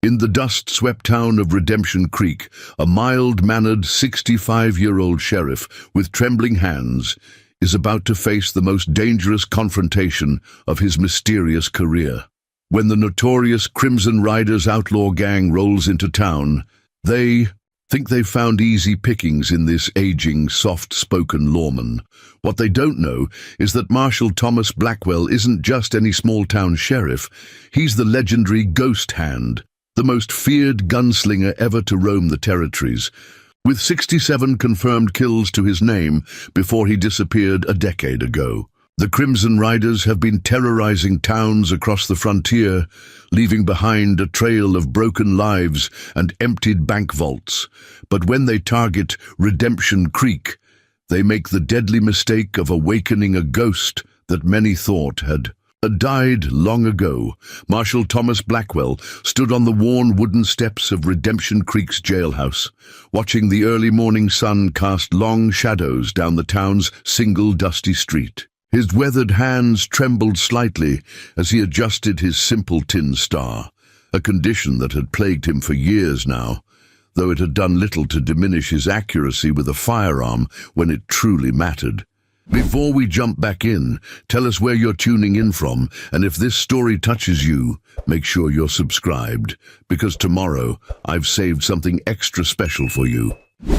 In the dust-swept town of Redemption Creek, a mild-mannered 65-year-old sheriff with trembling hands is about to face the most dangerous confrontation of his mysterious career. When the notorious Crimson Riders outlaw gang rolls into town, they think they've found easy pickings in this aging, soft-spoken lawman. What they don't know is that Marshal Thomas Blackwell isn't just any small-town sheriff. He's the legendary Ghost Hand, the most feared gunslinger ever to roam the territories, with 67 confirmed kills to his name before he disappeared a decade ago. The Crimson Riders have been terrorizing towns across the frontier, leaving behind a trail of broken lives and emptied bank vaults. But when they target Redemption Creek, they make the deadly mistake of awakening a ghost that many thought had died long ago. Marshal Thomas Blackwell stood on the worn wooden steps of Redemption Creek's jailhouse, watching the early morning sun cast long shadows down the town's single dusty street. His weathered hands trembled slightly as he adjusted his simple tin star, a condition that had plagued him for years now, though it had done little to diminish his accuracy with a firearm when it truly mattered. Before we jump back in, tell us where you're tuning in from, and if this story touches you, make sure you're subscribed, because tomorrow I've saved something extra special for you.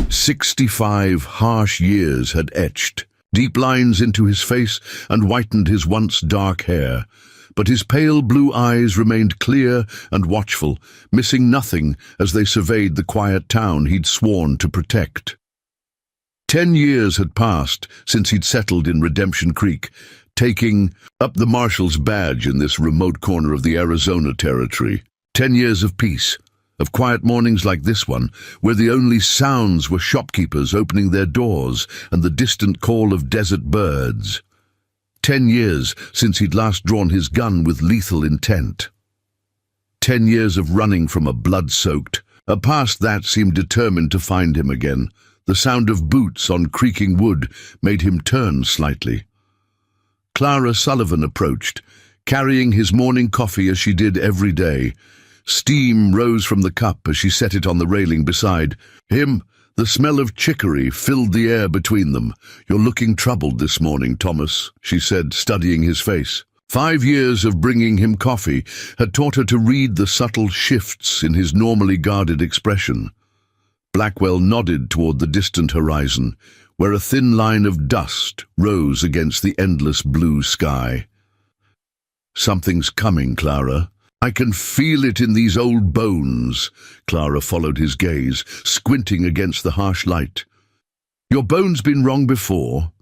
65 harsh years had etched deep lines into his face and whitened his once dark hair, but his pale blue eyes remained clear and watchful, missing nothing as they surveyed the quiet town he'd sworn to protect. 10 years had passed since he'd settled in Redemption Creek, taking up the marshal's badge in this remote corner of the Arizona territory. 10 years of peace, of quiet mornings like this one, where the only sounds were shopkeepers opening their doors and the distant call of desert birds. 10 years since he'd last drawn his gun with lethal intent. 10 years of running from a blood-soaked, a past that seemed determined to find him again. The sound of boots on creaking wood made him turn slightly. Clara Sullivan approached, carrying his morning coffee as she did every day. Steam rose from the cup as she set it on the railing beside him. The smell of chicory filled the air between them. "You're looking troubled this morning, Thomas," she said, studying his face. 5 years of bringing him coffee had taught her to read the subtle shifts in his normally guarded expression. Blackwell nodded toward the distant horizon, where a thin line of dust rose against the endless blue sky. "Something's coming, Clara. I can feel it in these old bones." Clara followed his gaze, squinting against the harsh light. "Your bones been wrong before?"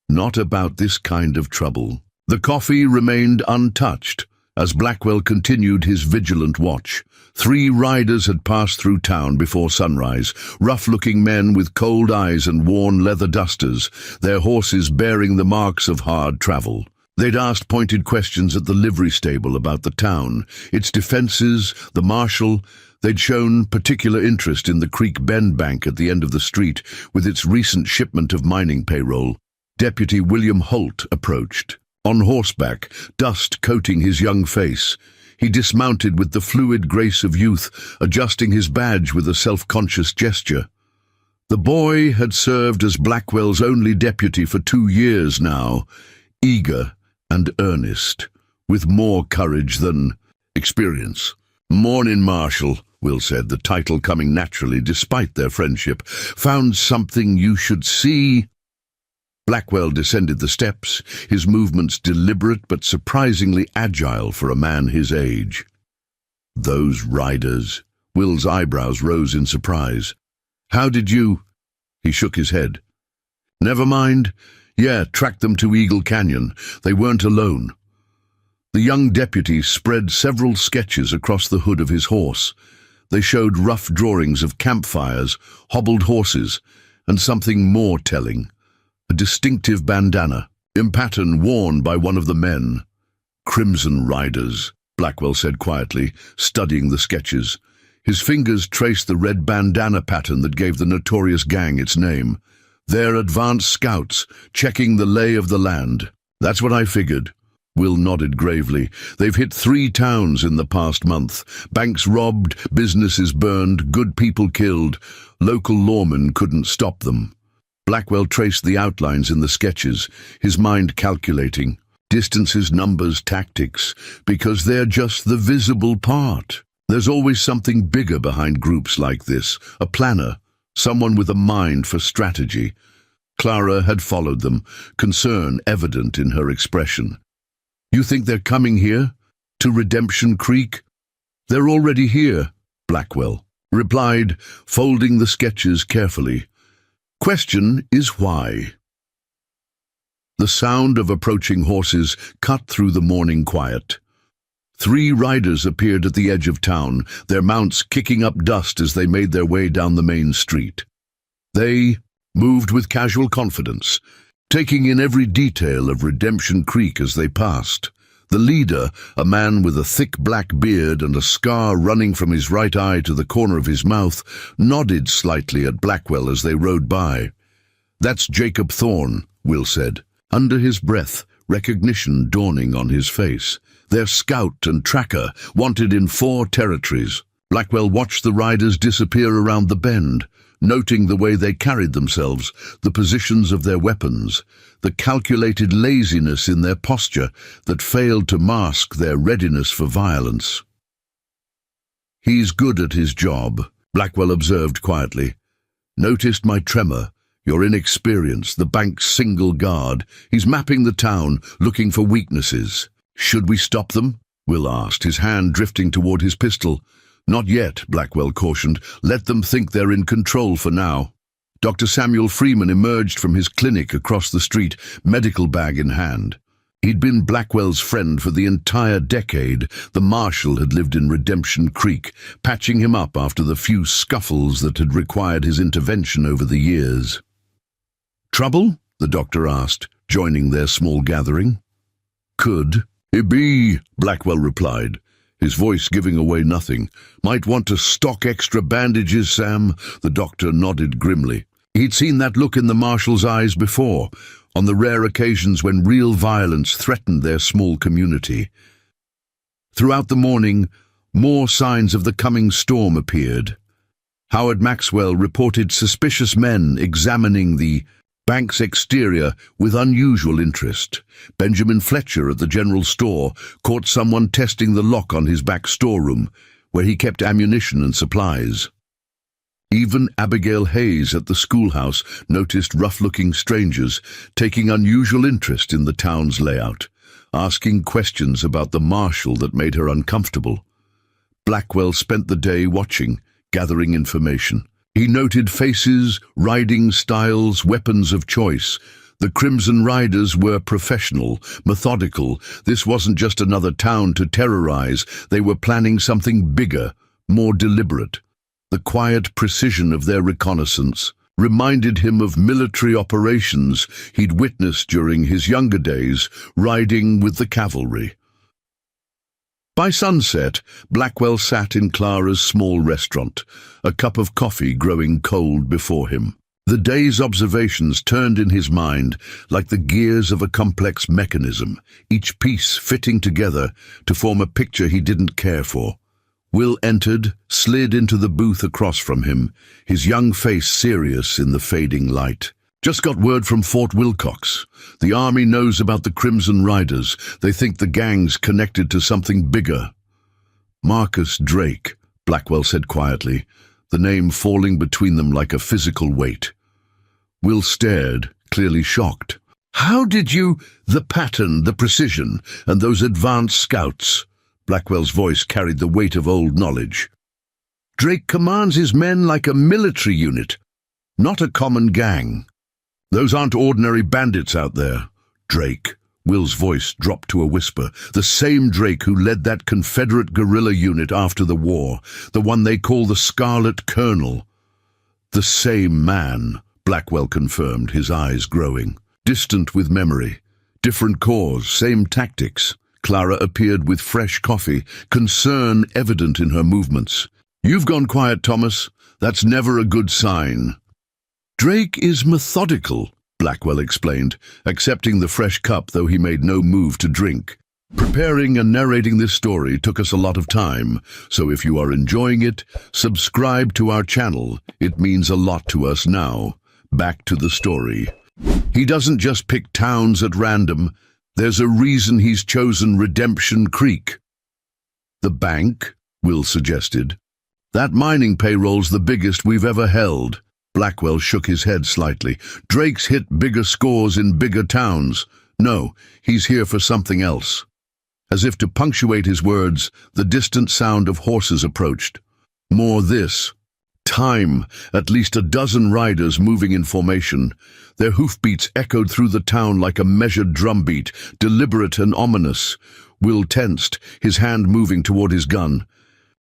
"Not about this kind of trouble." The coffee remained untouched as Blackwell continued his vigilant watch. 3 riders had passed through town before sunrise, rough-looking men with cold eyes and worn leather dusters, their horses bearing the marks of hard travel. They'd asked pointed questions at the livery stable about the town, its defenses, the marshal. They'd shown particular interest in the Creek Bend Bank at the end of the street, with its recent shipment of mining payroll. Deputy William Holt approached, on horseback, dust coating his young face. He dismounted with the fluid grace of youth, adjusting his badge with a self-conscious gesture. The boy had served as Blackwell's only deputy for 2 years now, eager and earnest, with more courage than experience. "Mornin', Marshal," Will said, the title coming naturally despite their friendship. "Found something you should see." Blackwell descended the steps, his movements deliberate but surprisingly agile for a man his age. "Those riders?" Will's eyebrows rose in surprise. "How did you—" He shook his head. "Never mind. Yeah, tracked them to Eagle Canyon. They weren't alone." The young deputy spread several sketches across the hood of his horse. They showed rough drawings of campfires, hobbled horses, and something more telling. A distinctive bandana, in pattern worn by one of the men. "Crimson Riders," Blackwell said quietly, studying the sketches. His fingers traced the red bandana pattern that gave the notorious gang its name. "They're advanced scouts, checking the lay of the land." "That's what I figured." Will nodded gravely. They've hit 3 towns in the past month. Banks robbed, businesses burned, good people killed. Local lawmen couldn't stop them. Blackwell traced the outlines in the sketches, his mind calculating. Distances, numbers, tactics, because they're just the visible part. There's always something bigger behind groups like this, a planner, someone with a mind for strategy. Clara had followed them, concern evident in her expression. You think they're coming here? To Redemption Creek? They're already here, Blackwell replied, folding the sketches carefully. Question is why? The sound of approaching horses cut through the morning quiet. 3 riders appeared at the edge of town, their mounts kicking up dust as they made their way down the main street. They moved with casual confidence, taking in every detail of Redemption Creek as they passed. The leader, a man with a thick black beard and a scar running from his right eye to the corner of his mouth, nodded slightly at Blackwell as they rode by. That's Jacob Thorne, Will said, under his breath, recognition dawning on his face. Their scout and tracker, wanted in 4 territories. Blackwell watched the riders disappear around the bend, noting the way they carried themselves, the positions of their weapons, the calculated laziness in their posture that failed to mask their readiness for violence. He's good at his job, Blackwell observed quietly. Noticed my tremor, your inexperience, the bank's single guard. He's mapping the town, looking for weaknesses. Should we stop them? Will asked, his hand drifting toward his pistol. Not yet, Blackwell cautioned. Let them think they're in control for now. Dr. Samuel Freeman emerged from his clinic across the street, medical bag in hand. He'd been Blackwell's friend for the entire decade. The marshal had lived in Redemption Creek, patching him up after the few scuffles that had required his intervention over the years. Trouble? The doctor asked, joining their small gathering. Could it be? Blackwell replied, his voice giving away nothing. Might want to stock extra bandages, Sam? The doctor nodded grimly. He'd seen that look in the marshal's eyes before, on the rare occasions when real violence threatened their small community. Throughout the morning, more signs of the coming storm appeared. Howard Maxwell reported suspicious men examining the bank's exterior with unusual interest. Benjamin Fletcher at the general store caught someone testing the lock on his back storeroom, where he kept ammunition and supplies. Even Abigail Hayes at the schoolhouse noticed rough-looking strangers taking unusual interest in the town's layout, asking questions about the marshal that made her uncomfortable. Blackwell spent the day watching, gathering information. He noted faces, riding styles, weapons of choice. The Crimson Riders were professional, methodical. This wasn't just another town to terrorize. They were planning something bigger, more deliberate. The quiet precision of their reconnaissance reminded him of military operations he'd witnessed during his younger days, riding with the cavalry. By sunset, Blackwell sat in Clara's small restaurant, a cup of coffee growing cold before him. The day's observations turned in his mind like the gears of a complex mechanism, each piece fitting together to form a picture he didn't care for. Will entered, slid into the booth across from him, his young face serious in the fading light. Just got word from Fort Wilcox. The army knows about the Crimson Riders. They think the gang's connected to something bigger. Marcus Drake, Blackwell said quietly, the name falling between them like a physical weight. Will stared, clearly shocked. How did you... The pattern, the precision, and those advanced scouts. Blackwell's voice carried the weight of old knowledge. Drake commands his men like a military unit, not a common gang. Those aren't ordinary bandits out there. Drake, Will's voice dropped to a whisper, the same Drake who led that Confederate guerrilla unit after the war, the one they call the Scarlet Colonel. The same man, Blackwell confirmed, his eyes growing. Distant with memory. Different cause, same tactics. Clara appeared with fresh coffee, concern evident in her movements. You've gone quiet, Thomas. That's never a good sign. Drake is methodical, Blackwell explained, accepting the fresh cup though he made no move to drink. Preparing and narrating this story took us a lot of time, so if you are enjoying it, subscribe to our channel. It means a lot to us now. Back to the story. He doesn't just pick towns at random. There's a reason he's chosen Redemption Creek. The bank, Will suggested. That mining payroll's the biggest we've ever held. Blackwell shook his head slightly. Drake's hit bigger scores in bigger towns. No, he's here for something else. As if to punctuate his words, the distant sound of horses approached. More this. Time, at least a dozen riders moving in formation. Their hoofbeats echoed through the town like a measured drumbeat, deliberate and ominous. Will tensed, his hand moving toward his gun.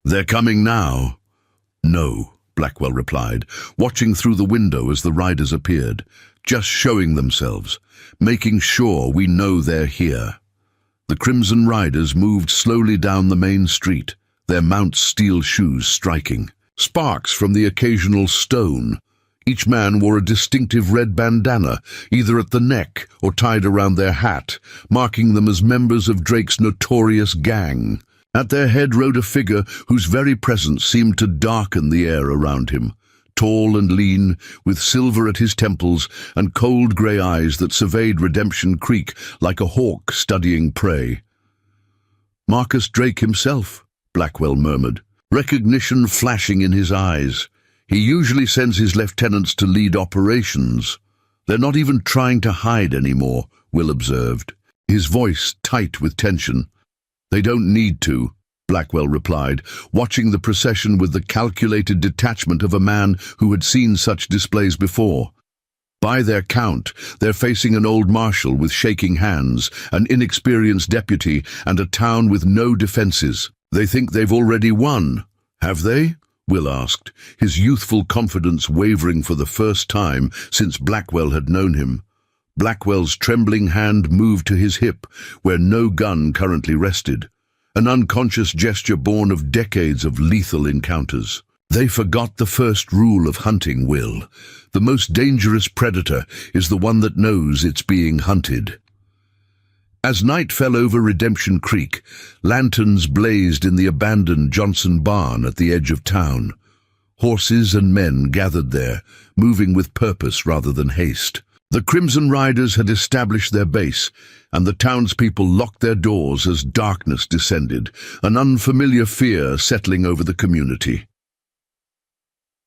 "They're coming now." "No," Blackwell replied, watching through the window as the riders appeared. "Just showing themselves, making sure we know they're here." The Crimson Riders moved slowly down the main street, their mounts' steel shoes striking. Sparks from the occasional stone. Each man wore a distinctive red bandana, either at the neck or tied around their hat, marking them as members of Drake's notorious gang. At their head rode a figure whose very presence seemed to darken the air around him. Tall and lean, with silver at his temples and cold grey eyes that surveyed Redemption Creek like a hawk studying prey. "Marcus Drake himself," Blackwell murmured, recognition flashing in his eyes. "He usually sends his lieutenants to lead operations. They're not even trying to hide anymore," Will observed, his voice tight with tension. "They don't need to," Blackwell replied, watching the procession with the calculated detachment of a man who had seen such displays before. By their count, they're facing an old marshal with shaking hands, an inexperienced deputy, and a town with no defenses. They think they've already won. Have they? Will asked, his youthful confidence wavering for the first time since Blackwell had known him. Blackwell's trembling hand moved to his hip, where no gun currently rested. An unconscious gesture born of decades of lethal encounters. "They forgot the first rule of hunting, Will. The most dangerous predator is the one that knows it's being hunted." As night fell over Redemption Creek, lanterns blazed in the abandoned Johnson barn at the edge of town. Horses and men gathered there, moving with purpose rather than haste. The Crimson Riders had established their base, and the townspeople locked their doors as darkness descended, an unfamiliar fear settling over the community.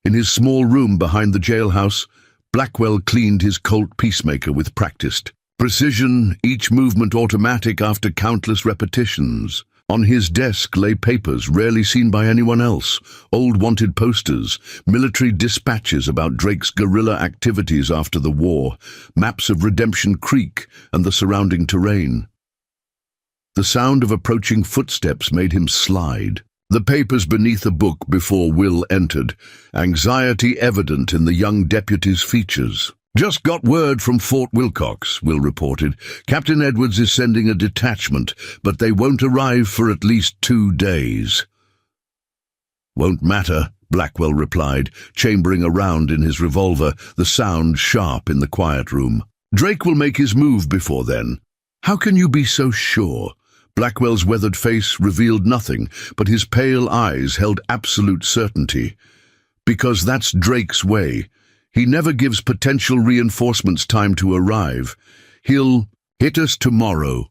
In his small room behind the jailhouse, Blackwell cleaned his Colt Peacemaker with practiced precision, each movement automatic after countless repetitions. On his desk lay papers rarely seen by anyone else, old wanted posters, military dispatches about Drake's guerrilla activities after the war, maps of Redemption Creek and the surrounding terrain. The sound of approaching footsteps made him slide. The papers beneath a book before Will entered, anxiety evident in the young deputy's features. "Just got word from Fort Wilcox," Will reported. "Captain Edwards is sending a detachment, but they won't arrive for at least 2 days. "Won't matter," Blackwell replied, chambering a round in his revolver, the sound sharp in the quiet room. "Drake will make his move before then." "How can you be so sure?" Blackwell's weathered face revealed nothing, but his pale eyes held absolute certainty. "Because that's Drake's way. He never gives potential reinforcements time to arrive. He'll hit us tomorrow,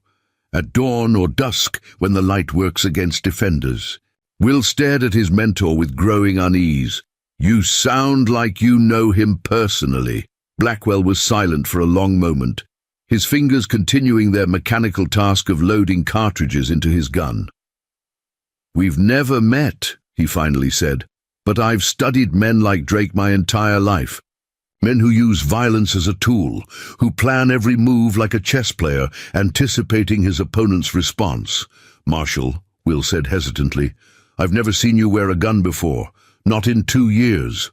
at dawn or dusk when the light works against defenders." Will stared at his mentor with growing unease. "You sound like you know him personally." Blackwell was silent for a long moment, his fingers continuing their mechanical task of loading cartridges into his gun. "We've never met," he finally said, "but I've studied men like Drake my entire life. Men who use violence as a tool, who plan every move like a chess player, anticipating his opponent's response." "Marshal," Will said hesitantly, "I've never seen you wear a gun before. Not in 2 years."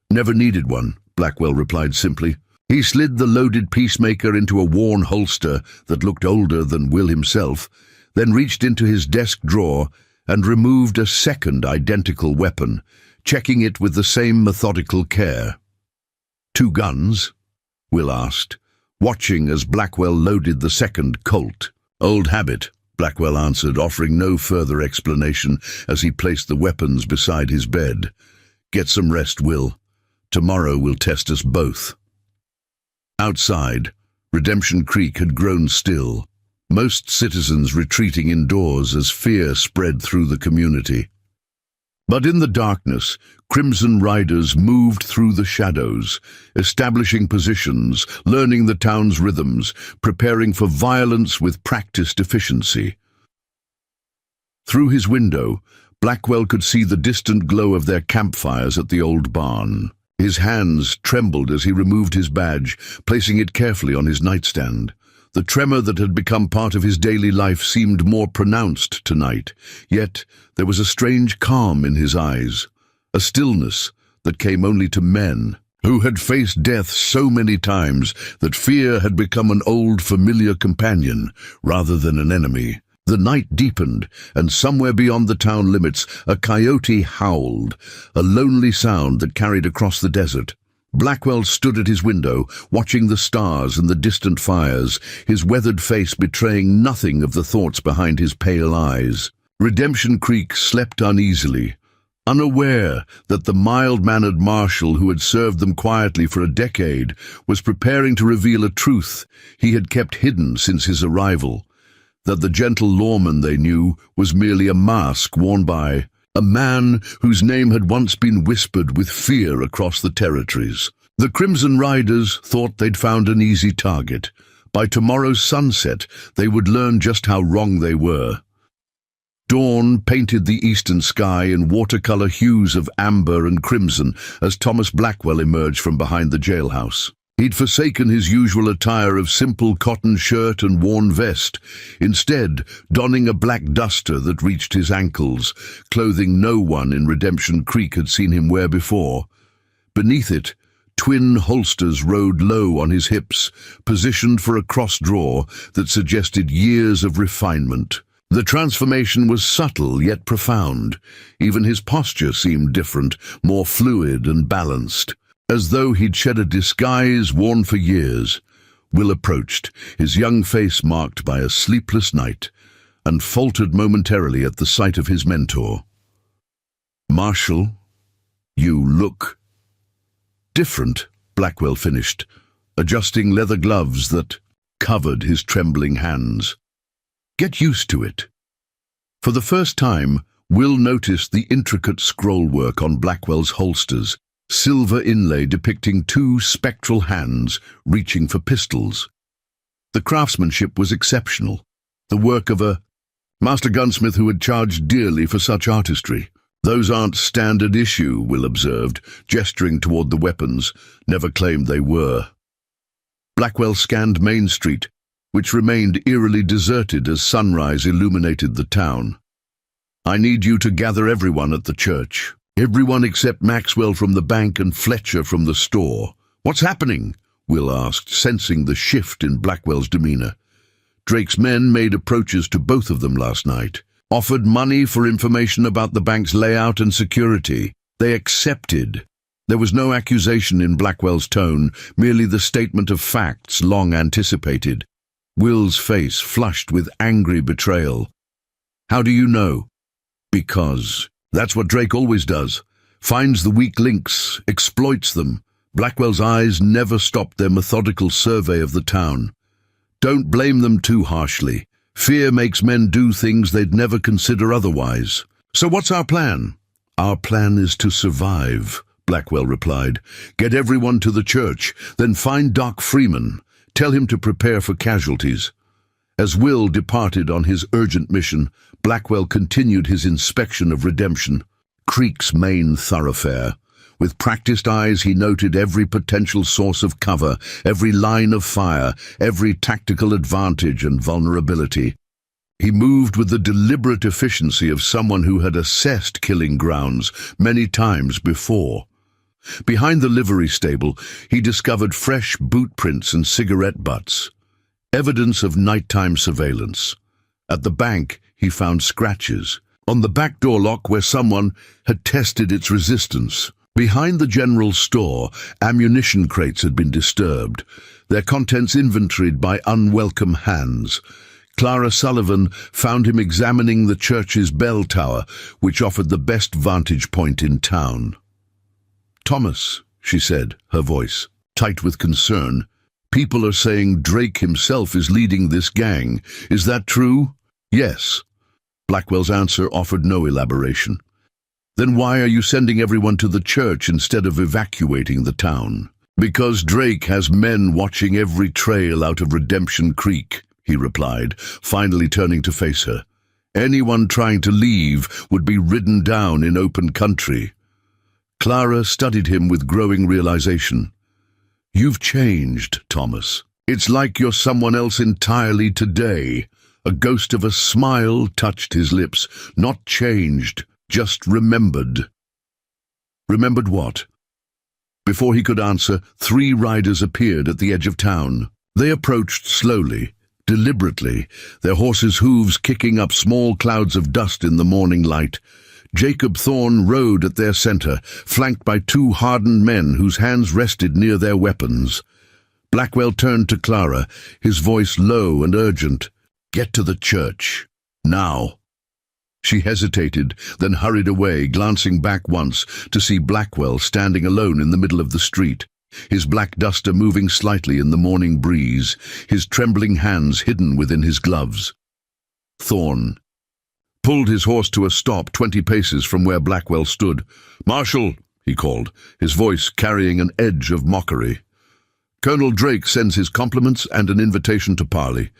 "Never needed one," Blackwell replied simply. He slid the loaded Peacemaker into a worn holster that looked older than Will himself, then reached into his desk drawer and removed a second identical weapon, checking it with the same methodical care. "2 guns?" Will asked, watching as Blackwell loaded the second Colt. "Old habit," Blackwell answered, offering no further explanation as he placed the weapons beside his bed. "Get some rest, Will. Tomorrow will test us both." Outside, Redemption Creek had grown still, most citizens retreating indoors as fear spread through the community. But in the darkness, Crimson Riders moved through the shadows, establishing positions, learning the town's rhythms, preparing for violence with practiced efficiency. Through his window, Blackwell could see the distant glow of their campfires at the old barn. His hands trembled as he removed his badge, placing it carefully on his nightstand. The tremor that had become part of his daily life seemed more pronounced tonight, yet there was a strange calm in his eyes, a stillness that came only to men who had faced death so many times that fear had become an old familiar companion rather than an enemy. The night deepened, and somewhere beyond the town limits, a coyote howled, a lonely sound that carried across the desert. Blackwell stood at his window, watching the stars and the distant fires, his weathered face betraying nothing of the thoughts behind his pale eyes. Redemption Creek slept uneasily, unaware that the mild-mannered marshal who had served them quietly for a decade was preparing to reveal a truth he had kept hidden since his arrival, that the gentle lawman they knew was merely a mask worn by a man whose name had once been whispered with fear across the territories. The Crimson Riders thought they'd found an easy target. By tomorrow's sunset, they would learn just how wrong they were. Dawn painted the eastern sky in watercolor hues of amber and crimson as Thomas Blackwell emerged from behind the jailhouse. He'd forsaken his usual attire of simple cotton shirt and worn vest, instead donning a black duster that reached his ankles, clothing no one in Redemption Creek had seen him wear before. Beneath it, twin holsters rode low on his hips, positioned for a cross-draw that suggested years of refinement. The transformation was subtle yet profound. Even his posture seemed different, more fluid and balanced. As though he'd shed a disguise worn for years, Will approached, his young face marked by a sleepless night, and faltered momentarily at the sight of his mentor. "Marshal, you look different," Blackwell finished, adjusting leather gloves that covered his trembling hands. "Get used to it." For the first time, Will noticed the intricate scrollwork on Blackwell's holsters, silver inlay depicting two spectral hands reaching for pistols. The craftsmanship was exceptional, the work of a master gunsmith who had charged dearly for such artistry. "Those aren't standard issue," Will observed, gesturing toward the weapons, never claimed they were. Blackwell scanned Main Street, which remained eerily deserted as sunrise illuminated the town. "I need you to gather everyone at the church. Everyone except Maxwell from the bank and Fletcher from the store." "What's happening?" Will asked, sensing the shift in Blackwell's demeanor. "Drake's men made approaches to both of them last night, offered money for information about the bank's layout and security. They accepted." There was no accusation in Blackwell's tone, merely the statement of facts long anticipated. Will's face flushed with angry betrayal. "How do you know?" "Because that's what Drake always does. Finds the weak links, exploits them." Blackwell's eyes never stopped their methodical survey of the town. "Don't blame them too harshly. Fear makes men do things they'd never consider otherwise." "So what's our plan?" "Our plan is to survive," Blackwell replied. "Get everyone to the church, then find Doc Freeman. Tell him to prepare for casualties." As Will departed on his urgent mission, Blackwell continued his inspection of Redemption Creek's main thoroughfare. With practiced eyes, he noted every potential source of cover, every line of fire, every tactical advantage and vulnerability. He moved with the deliberate efficiency of someone who had assessed killing grounds many times before. Behind the livery stable, he discovered fresh boot prints and cigarette butts, evidence of nighttime surveillance. At the bank, he found scratches on the back door lock where someone had tested its resistance. Behind the general store, ammunition crates had been disturbed, their contents inventoried by unwelcome hands. Clara Sullivan found him examining the church's bell tower, which offered the best vantage point in town. "Thomas," she said, her voice tight with concern, "people are saying Drake himself is leading this gang. Is that true?" "Yes." Blackwell's answer offered no elaboration. "Then why are you sending everyone to the church instead of evacuating the town?" "Because Drake has men watching every trail out of Redemption Creek," he replied, finally turning to face her. "Anyone trying to leave would be ridden down in open country." Clara studied him with growing realization. "You've changed, Thomas. It's like you're someone else entirely today." A ghost of a smile touched his lips. "Not changed, just remembered." "Remembered what?" Before he could answer, 3 riders appeared at the edge of town. They approached slowly, deliberately, their horses' hooves kicking up small clouds of dust in the morning light. Jacob Thorne rode at their center, flanked by 2 hardened men whose hands rested near their weapons. Blackwell turned to Clara, his voice low and urgent. "Get to the church, now." She hesitated, then hurried away, glancing back once to see Blackwell standing alone in the middle of the street, his black duster moving slightly in the morning breeze, his trembling hands hidden within his gloves. Thorne pulled his horse to a stop 20 paces from where Blackwell stood. "Marshal," he called, his voice carrying an edge of mockery. "Colonel Drake sends his compliments and an invitation to parley."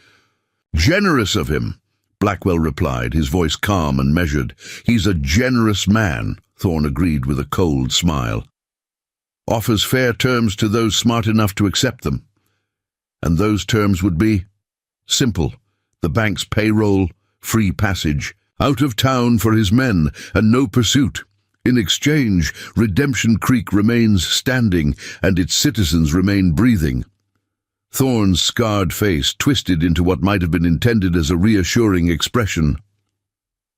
"Generous of him," Blackwell replied, his voice calm and measured. "He's a generous man," Thorne agreed with a cold smile. "Offers fair terms to those smart enough to accept them." "And those terms would be?" "Simple. The bank's payroll, free passage, out of town for his men, and no pursuit. In exchange, Redemption Creek remains standing, and its citizens remain breathing." Thorne's scarred face twisted into what might have been intended as a reassuring expression.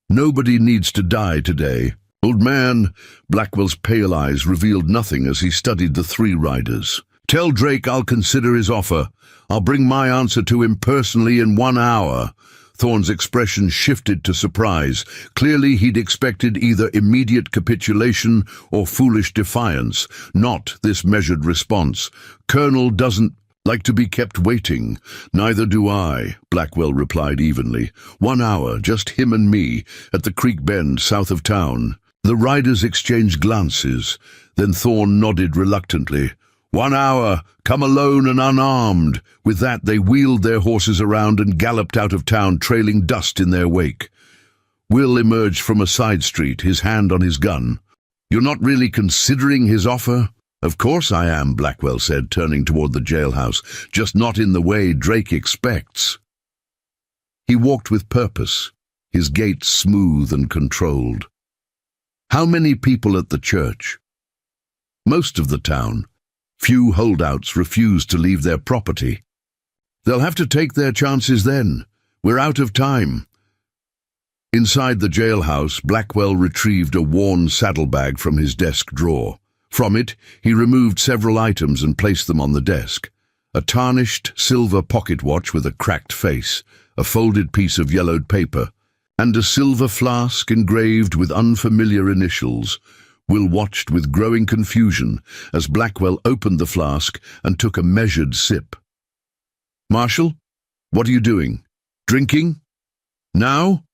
"Nobody needs to die today." "Old man," Blackwell's pale eyes revealed nothing as he studied the 3 riders. "Tell Drake I'll consider his offer. I'll bring my answer to him personally in 1 hour." Thorne's expression shifted to surprise. Clearly he'd expected either immediate capitulation or foolish defiance, not this measured response. "Colonel doesn't like to be kept waiting." "Neither do I," Blackwell replied evenly. 1 hour, just him and me, at the creek bend south of town." The riders exchanged glances. Then Thorne nodded reluctantly. 1 hour, come alone and unarmed." With that, they wheeled their horses around and galloped out of town, trailing dust in their wake. Will emerged from a side street, his hand on his gun. "You're not really considering his offer?" "Of course I am," Blackwell said, turning toward the jailhouse. "Just not in the way Drake expects." He walked with purpose, his gait smooth and controlled. "How many people at the church?" "Most of the town. Few holdouts refuse to leave their property." "They'll have to take their chances then. We're out of time." Inside the jailhouse, Blackwell retrieved a worn saddlebag from his desk drawer. From it, he removed several items and placed them on the desk. A tarnished silver pocket watch with a cracked face, a folded piece of yellowed paper, and a silver flask engraved with unfamiliar initials. Will watched with growing confusion as Blackwell opened the flask and took a measured sip. "Marshal, what are you doing? Drinking? Now?"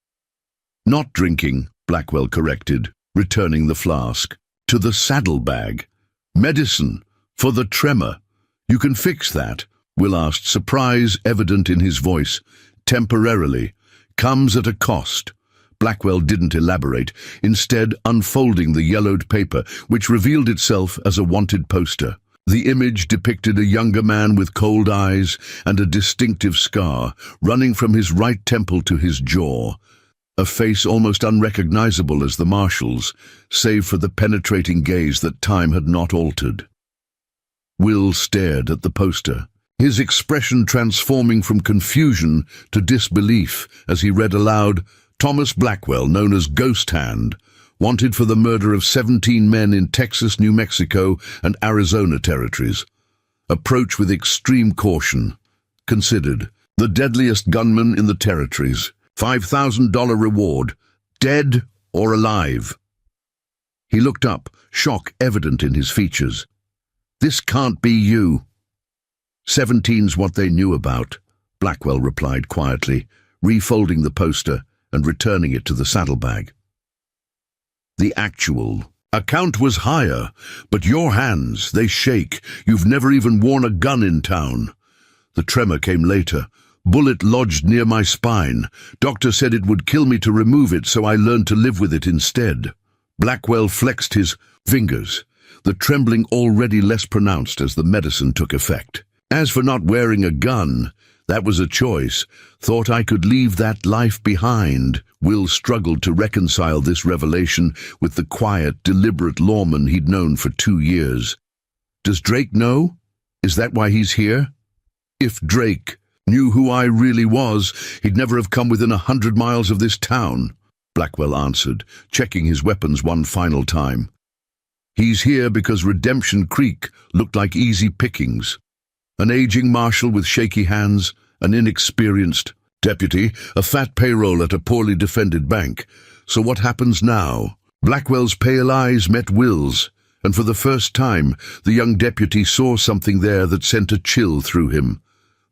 "Not drinking," Blackwell corrected, returning the flask. "To the saddlebag. Medicine, for the tremor. You can fix that?" Will asked, surprise evident in his voice. "Temporarily. Comes at a cost." Blackwell didn't elaborate, instead unfolding the yellowed paper, which revealed itself as a wanted poster. The image depicted a younger man with cold eyes and a distinctive scar running from his right temple to his jaw. A face almost unrecognizable as the marshal's, save for the penetrating gaze that time had not altered. Will stared at the poster, his expression transforming from confusion to disbelief as he read aloud, "Thomas Blackwell, known as Ghost Hand, wanted for the murder of 17 men in Texas, New Mexico, and Arizona territories. Approach with extreme caution. Considered." The deadliest gunman in the territories. $5,000 reward. Dead or alive. He looked up, shock evident in his features. This can't be you. 17's what they knew about, Blackwell replied quietly, refolding the poster and returning it to the saddlebag. The actual account was higher, but your hands, they shake. You've never even worn a gun in town. The tremor came later. Bullet lodged near my spine. Doctor said it would kill me to remove it, so I learned to live with it instead. Blackwell flexed his fingers, the trembling already less pronounced as the medicine took effect. As for not wearing a gun, that was a choice. Thought I could leave that life behind. Will struggled to reconcile this revelation with the quiet, deliberate lawman he'd known for 2 years. Does Drake know? Is that why he's here? If Drake knew who I really was, he'd never have come within 100 miles of this town, Blackwell answered, checking his weapons one final time. He's here because Redemption Creek looked like easy pickings. An aging marshal with shaky hands, an inexperienced deputy, a fat payroll at a poorly defended bank. So what happens now? Blackwell's pale eyes met Will's, and for the first time the young deputy saw something there that sent a chill through him.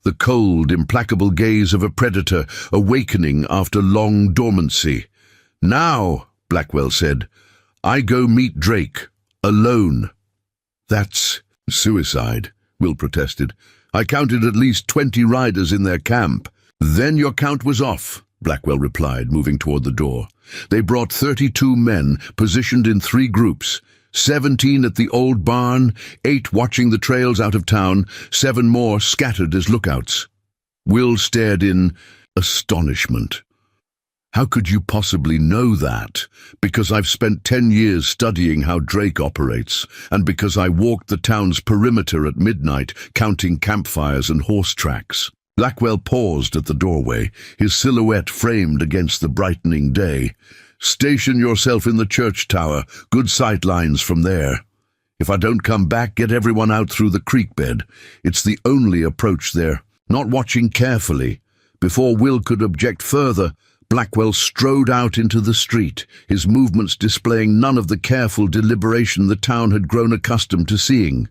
The cold, implacable gaze of a predator awakening after long dormancy. Now, Blackwell said, I go meet Drake, alone. That's suicide, Will protested. I counted at least 20 riders in their camp. Then your count was off, Blackwell replied, moving toward the door. They brought 32 men, positioned in 3 groups. 17 at the old barn, 8 watching the trails out of town, 7 more scattered as lookouts. Will stared in astonishment. How could you possibly know that? Because I've spent 10 years studying how Drake operates, and because I walked the town's perimeter at midnight, counting campfires and horse tracks. Blackwell paused at the doorway, his silhouette framed against the brightening day. Station yourself in the church tower, good sight lines from there. If I don't come back, get everyone out through the creek bed. It's the only approach there. Not watching carefully. Before Will could object further, Blackwell strode out into the street, his movements displaying none of the careful deliberation the town had grown accustomed to seeing.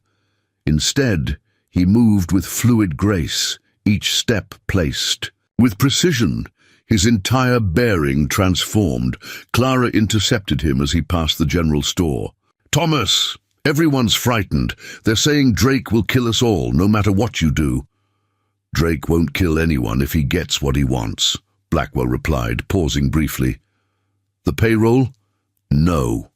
Instead, he moved with fluid grace, each step placed. With precision, his entire bearing transformed. Clara intercepted him as he passed the general store. Thomas, everyone's frightened. They're saying Drake will kill us all, no matter what you do. Drake won't kill anyone if he gets what he wants, Blackwell replied, pausing briefly. The payroll? No.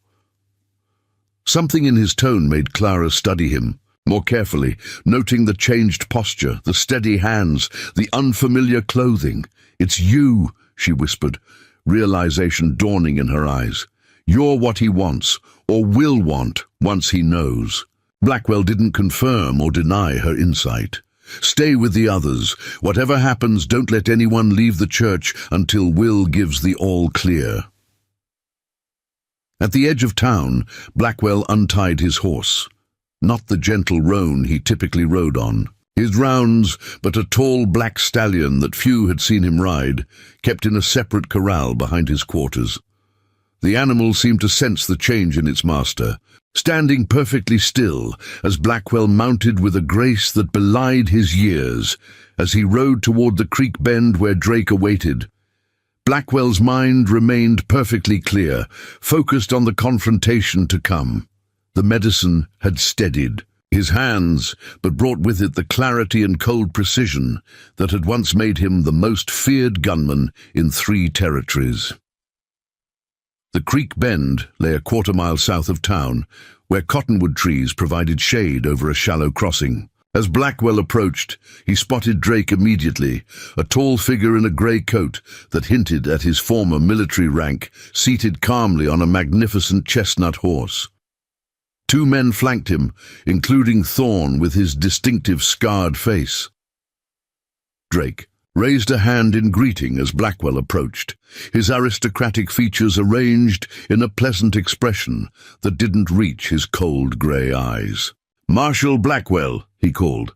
Something in his tone made Clara study him more carefully, noting the changed posture, the steady hands, the unfamiliar clothing. It's you, she whispered, realization dawning in her eyes. You're what he wants, or will want, once he knows. Blackwell didn't confirm or deny her insight. Stay with the others. Whatever happens, don't let anyone leave the church until Will gives the all-clear. At the edge of town, Blackwell untied his horse. Not the gentle roan he typically rode on. His rounds, but a tall black stallion that few had seen him ride, kept in a separate corral behind his quarters. The animal seemed to sense the change in its master, standing perfectly still as Blackwell mounted with a grace that belied his years as he rode toward the creek bend where Drake awaited. Blackwell's mind remained perfectly clear, focused on the confrontation to come. The medicine had steadied his hands, but brought with it the clarity and cold precision that had once made him the most feared gunman in 3 territories. The creek bend lay a quarter-mile south of town, where cottonwood trees provided shade over a shallow crossing. As Blackwell approached, he spotted Drake immediately, a tall figure in a grey coat that hinted at his former military rank, seated calmly on a magnificent chestnut horse. 2 men flanked him, including Thorne with his distinctive scarred face. Drake raised a hand in greeting as Blackwell approached, his aristocratic features arranged in a pleasant expression that didn't reach his cold grey eyes. "Marshal Blackwell," he called.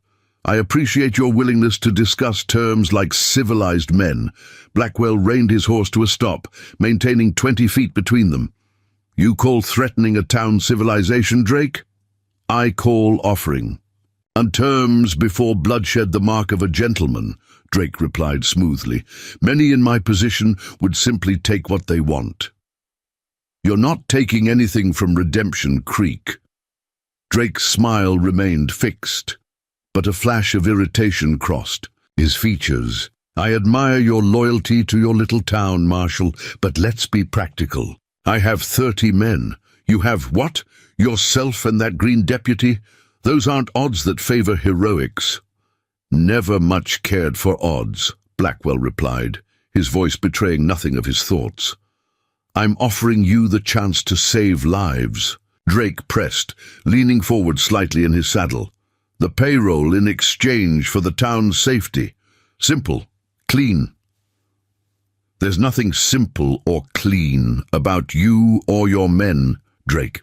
I appreciate your willingness to discuss terms like civilized men. Blackwell reined his horse to a stop, maintaining 20 feet between them. You call threatening a town civilization, Drake? I call offering. And terms before bloodshed the mark of a gentleman, Drake replied smoothly. Many in my position would simply take what they want. You're not taking anything from Redemption Creek. Drake's smile remained fixed, but a flash of irritation crossed his features. I admire your loyalty to your little town, Marshal, but let's be practical. I have 30 men. You have what? Yourself and that green deputy? Those aren't odds that favor heroics. Never much cared for odds, Blackwell replied, his voice betraying nothing of his thoughts. I'm offering you the chance to save lives. Drake pressed, leaning forward slightly in his saddle. The payroll in exchange for the town's safety. Simple, clean. There's nothing simple or clean about you or your men, Drake.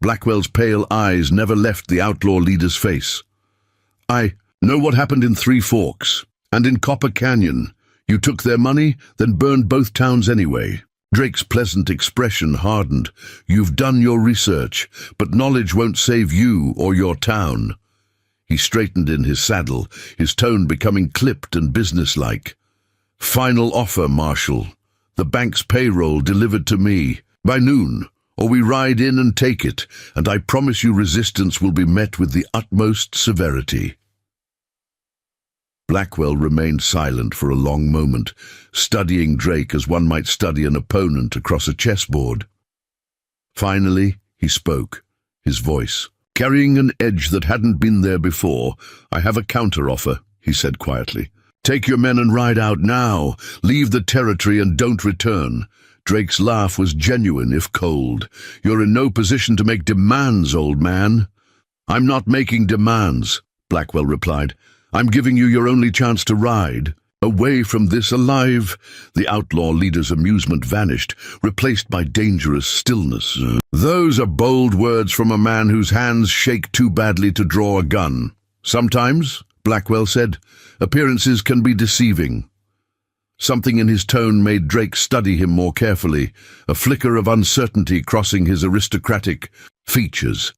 Blackwell's pale eyes never left the outlaw leader's face. I know what happened in Three Forks, and in Copper Canyon. You took their money, then burned both towns anyway. Drake's pleasant expression hardened. You've done your research, but knowledge won't save you or your town. He straightened in his saddle, his tone becoming clipped and businesslike. Final offer, Marshal. The bank's payroll delivered to me by noon, or we ride in and take it, and I promise you resistance will be met with the utmost severity. Blackwell remained silent for a long moment, studying Drake as one might study an opponent across a chessboard. Finally, he spoke, his voice carrying an edge that hadn't been there before. I have a counteroffer, he said quietly. Take your men and ride out now. Leave the territory and don't return. Drake's laugh was genuine, if cold. You're in no position to make demands, old man. I'm not making demands, Blackwell replied. I'm giving you your only chance to ride. Away from this alive. The outlaw leader's amusement vanished, replaced by dangerous stillness. Those are bold words from a man whose hands shake too badly to draw a gun. Sometimes, Blackwell said, appearances can be deceiving. Something in his tone made Drake study him more carefully, a flicker of uncertainty crossing his aristocratic features.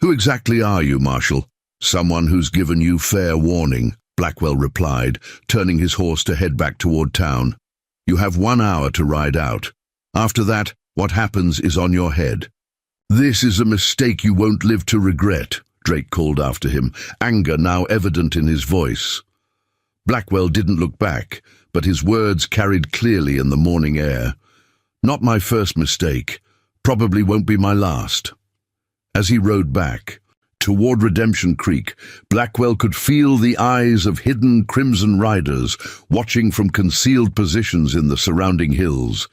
Who exactly are you, Marshal? Someone who's given you fair warning, Blackwell replied, turning his horse to head back toward town. You have 1 hour to ride out. After that, what happens is on your head. This is a mistake you won't live to regret, Drake called after him, anger now evident in his voice. Blackwell didn't look back, but his words carried clearly in the morning air. Not my first mistake, probably won't be my last. As he rode back, toward Redemption Creek, Blackwell could feel the eyes of hidden Crimson Riders watching from concealed positions in the surrounding hills.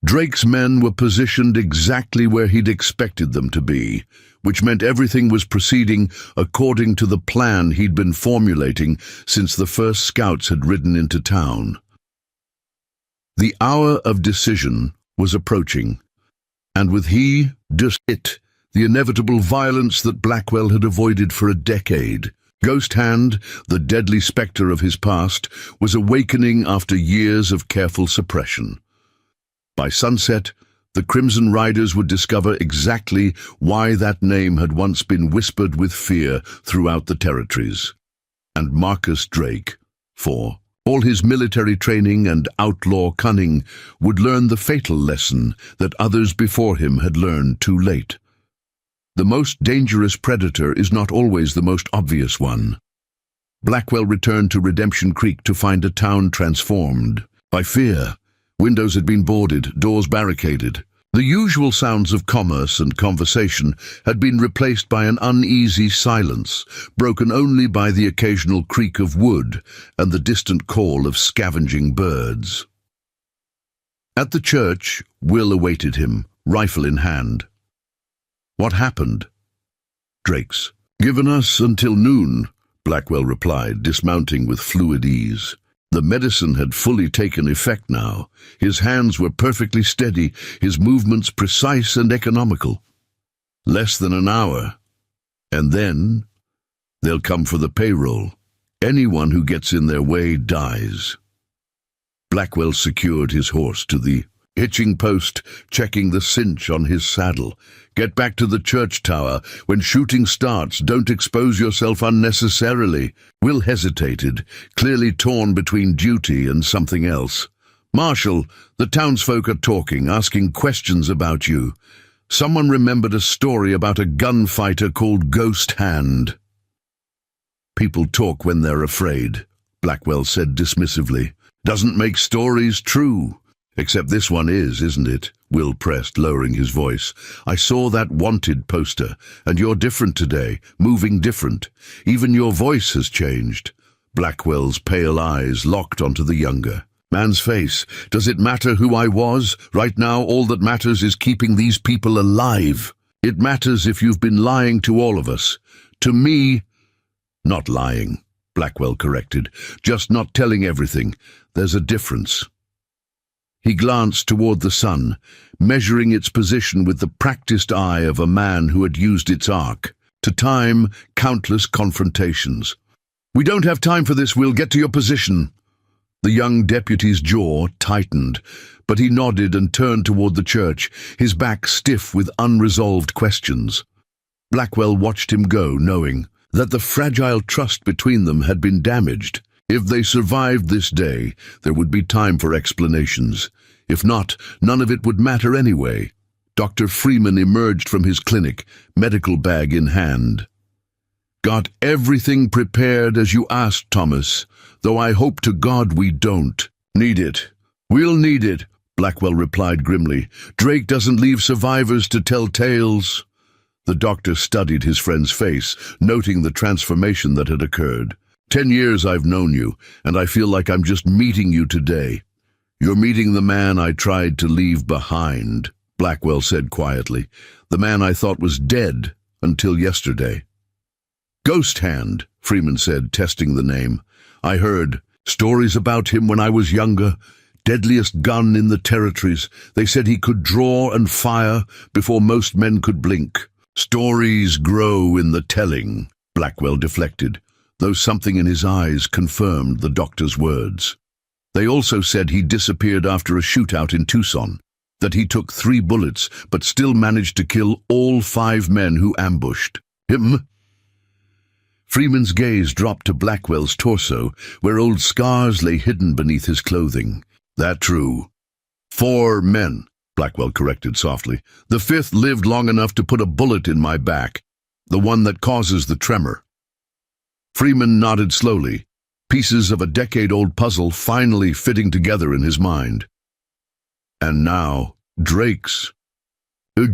Drake's men were positioned exactly where he'd expected them to be, which meant everything was proceeding according to the plan he'd been formulating since the first scouts had ridden into town. The hour of decision was approaching, and with it, the inevitable violence that Blackwell had avoided for a decade. Ghost Hand, the deadly spectre of his past, was awakening after years of careful suppression. By sunset, the Crimson Riders would discover exactly why that name had once been whispered with fear throughout the territories. And Marcus Drake, for all his military training and outlaw cunning, would learn the fatal lesson that others before him had learned too late. The most dangerous predator is not always the most obvious one. Blackwell returned to Redemption Creek to find a town transformed by fear. Windows had been boarded, doors barricaded. The usual sounds of commerce and conversation had been replaced by an uneasy silence, broken only by the occasional creak of wood and the distant call of scavenging birds. At the church, Will awaited him, rifle in hand. What happened? Drake's. Given us until noon, Blackwell replied, dismounting with fluid ease. The medicine had fully taken effect now. His hands were perfectly steady, his movements precise and economical. Less than an hour. And then, They'll come for the payroll. Anyone who gets in their way dies. Blackwell secured his horse to the hitching post, checking the cinch on his saddle. Get back to the church tower. When shooting starts, don't expose yourself unnecessarily. Will hesitated, clearly torn between duty and something else. Marshal, the townsfolk are talking, asking questions about you. Someone remembered a story about a gunfighter called Ghost Hand. People talk when they're afraid, Blackwell said dismissively. Doesn't make stories true. Except this one is, isn't it? Will pressed, lowering his voice. I saw that wanted poster, and you're different today, moving different. Even your voice has changed. Blackwell's pale eyes locked onto the younger man's face. Does it matter who I was? Right now, all that matters is keeping these people alive. It matters if you've been lying to all of us. To me, not lying, Blackwell corrected. Just not telling everything. There's a difference. He glanced toward the sun, measuring its position with the practiced eye of a man who had used its arc to time countless confrontations. We don't have time for this. We'll get to your position. The young deputy's jaw tightened, but he nodded and turned toward the church, his back stiff with unresolved questions. Blackwell watched him go, knowing that the fragile trust between them had been damaged. If they survived this day, there would be time for explanations. If not, none of it would matter anyway. Dr. Freeman emerged from his clinic, medical bag in hand. Got everything prepared as you asked, Thomas, though I hope to God we don't. Need it. We'll need it, Blackwell replied grimly. Drake doesn't leave survivors to tell tales. The doctor studied his friend's face, noting the transformation that had occurred. 10 years I've known you, and I feel like I'm just meeting you today. You're meeting the man I tried to leave behind, Blackwell said quietly. The man I thought was dead until yesterday. Ghost Hand, Freeman said, testing the name. I heard stories about him when I was younger. Deadliest gun in the territories. They said he could draw and fire before most men could blink. Stories grow in the telling, Blackwell deflected, though something in his eyes confirmed the doctor's words. They also said he disappeared after a shootout in Tucson, that he took 3 bullets but still managed to kill all 5 men who ambushed him. Freeman's gaze dropped to Blackwell's torso, where old scars lay hidden beneath his clothing. That true. 4 men, Blackwell corrected softly. The 5th lived long enough to put a bullet in my back, the one that causes the tremor. Freeman nodded slowly, pieces of a decade-old puzzle finally fitting together in his mind. And now, Drake's.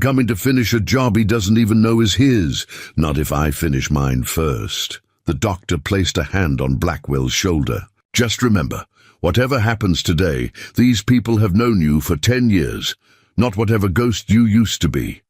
Coming to finish a job he doesn't even know is his. Not if I finish mine first. The doctor placed a hand on Blackwell's shoulder. Just remember, whatever happens today, these people have known you for 10 years, not whatever ghost you used to be.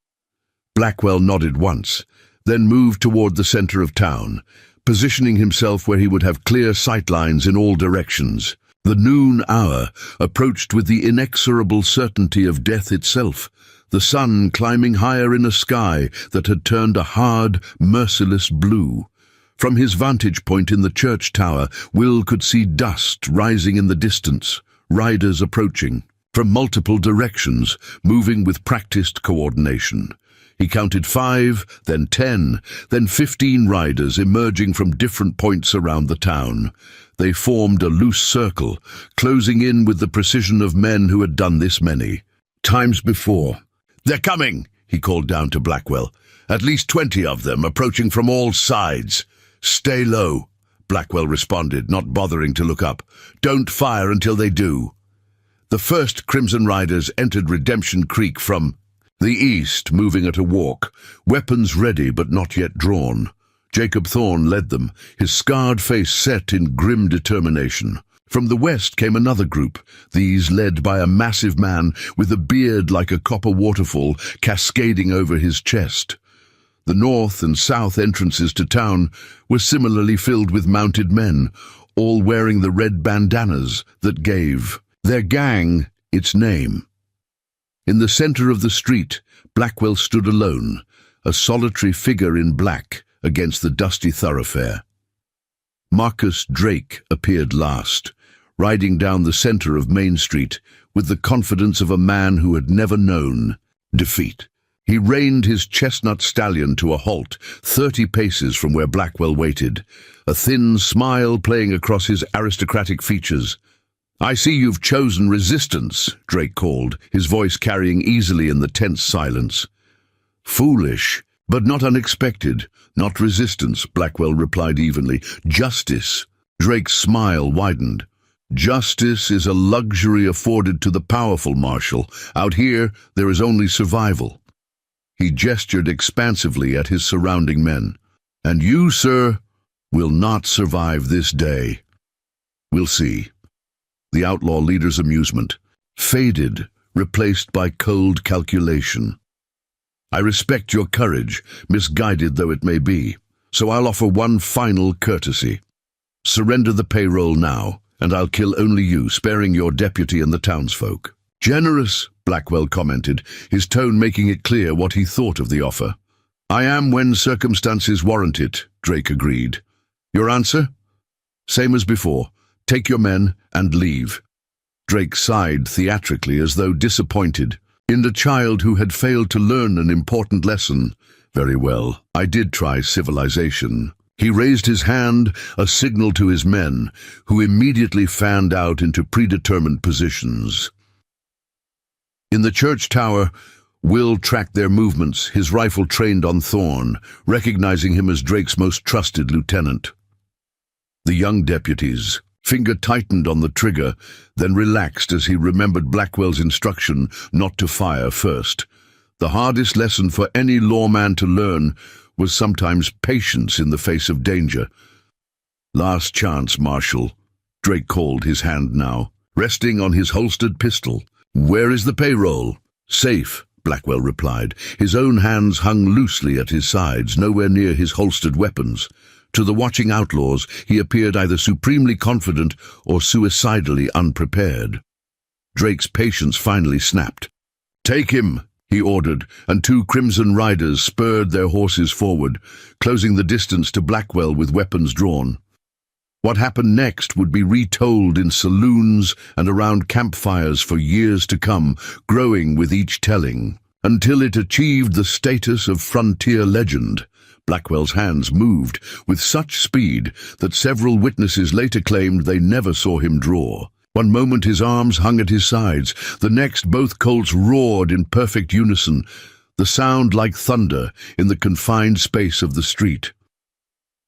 Blackwell nodded once, then moved toward the center of town, positioning himself where he would have clear sightlines in all directions. The noon hour approached with the inexorable certainty of death itself, the sun climbing higher in a sky that had turned a hard, merciless blue. From his vantage point in the church tower, Will could see dust rising in the distance, riders approaching, from multiple directions, moving with practiced coordination. He counted 5, then 10, then 15 riders emerging from different points around the town. They formed a loose circle, closing in with the precision of men who had done this many times before. They're coming, he called down to Blackwell. At least 20 of them, approaching from all sides. Stay low, Blackwell responded, not bothering to look up. Don't fire until they do. The first Crimson Riders entered Redemption Creek from the east, moving at a walk, weapons ready but not yet drawn. Jacob Thorne led them, his scarred face set in grim determination. From the west came another group, these led by a massive man with a beard like a copper waterfall cascading over his chest. The north and south entrances to town were similarly filled with mounted men, all wearing the red bandanas that gave their gang its name. In the center of the street, Blackwell stood alone, a solitary figure in black, against the dusty thoroughfare. Marcus Drake appeared last, riding down the center of Main Street with the confidence of a man who had never known defeat. He reined his chestnut stallion to a halt 30 paces from where Blackwell waited, a thin smile playing across his aristocratic features. "I see you've chosen resistance," Drake called, his voice carrying easily in the tense silence. "Foolish, but not unexpected. Not resistance," Blackwell replied evenly. "Justice." Drake's smile widened. "Justice is a luxury afforded to the powerful, Marshal. Out here, there is only survival." He gestured expansively at his surrounding men. "And you, sir, will not survive this day." "We'll see." The outlaw leader's amusement faded, replaced by cold calculation. "I respect your courage, misguided though it may be, so I'll offer one final courtesy. Surrender the payroll now, and I'll kill only you, sparing your deputy and the townsfolk." "Generous," Blackwell commented, his tone making it clear what he thought of the offer. "I am when circumstances warrant it," Drake agreed. "Your answer?" "Same as before. Take your men and leave." Drake sighed theatrically as though disappointed. In the child who had failed to learn an important lesson. "Very well, I did try civilization." He raised his hand, a signal to his men, who immediately fanned out into predetermined positions. In the church tower, Will tracked their movements, his rifle trained on Thorn, recognizing him as Drake's most trusted lieutenant. The young deputy's finger tightened on the trigger, then relaxed as he remembered Blackwell's instruction not to fire first. The hardest lesson for any lawman to learn was sometimes patience in the face of danger. "Last chance, Marshal," Drake called, his hand now resting on his holstered pistol. "Where is the payroll?" "Safe," Blackwell replied. His own hands hung loosely at his sides, nowhere near his holstered weapons. To the watching outlaws, he appeared either supremely confident or suicidally unprepared. Drake's patience finally snapped. "Take him," he ordered, and 2 crimson riders spurred their horses forward, closing the distance to Blackwell with weapons drawn. What happened next would be retold in saloons and around campfires for years to come, growing with each telling, until it achieved the status of frontier legend. Blackwell's hands moved with such speed that several witnesses later claimed they never saw him draw. One moment his arms hung at his sides, the next both Colts roared in perfect unison, the sound like thunder in the confined space of the street.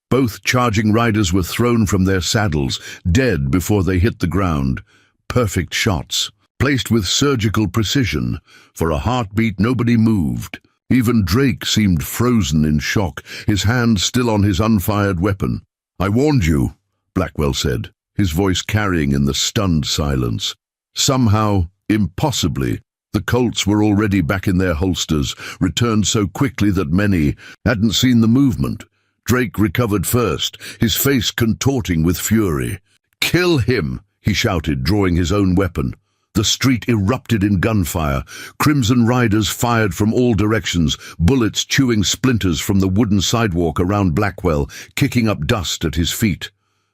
Both charging riders were thrown from their saddles, dead before they hit the ground. Perfect shots, placed with surgical precision. For a heartbeat, nobody moved. Even Drake seemed frozen in shock, his hand still on his unfired weapon. "I warned you," Blackwell said, his voice carrying in the stunned silence. Somehow, impossibly, the Colts were already back in their holsters, returned so quickly that many hadn't seen the movement. Drake recovered first, his face contorting with fury. "Kill him!" he shouted, drawing his own weapon. The street erupted in gunfire. Crimson riders fired from all directions, bullets chewing splinters from the wooden sidewalk around Blackwell, kicking up dust at his feet.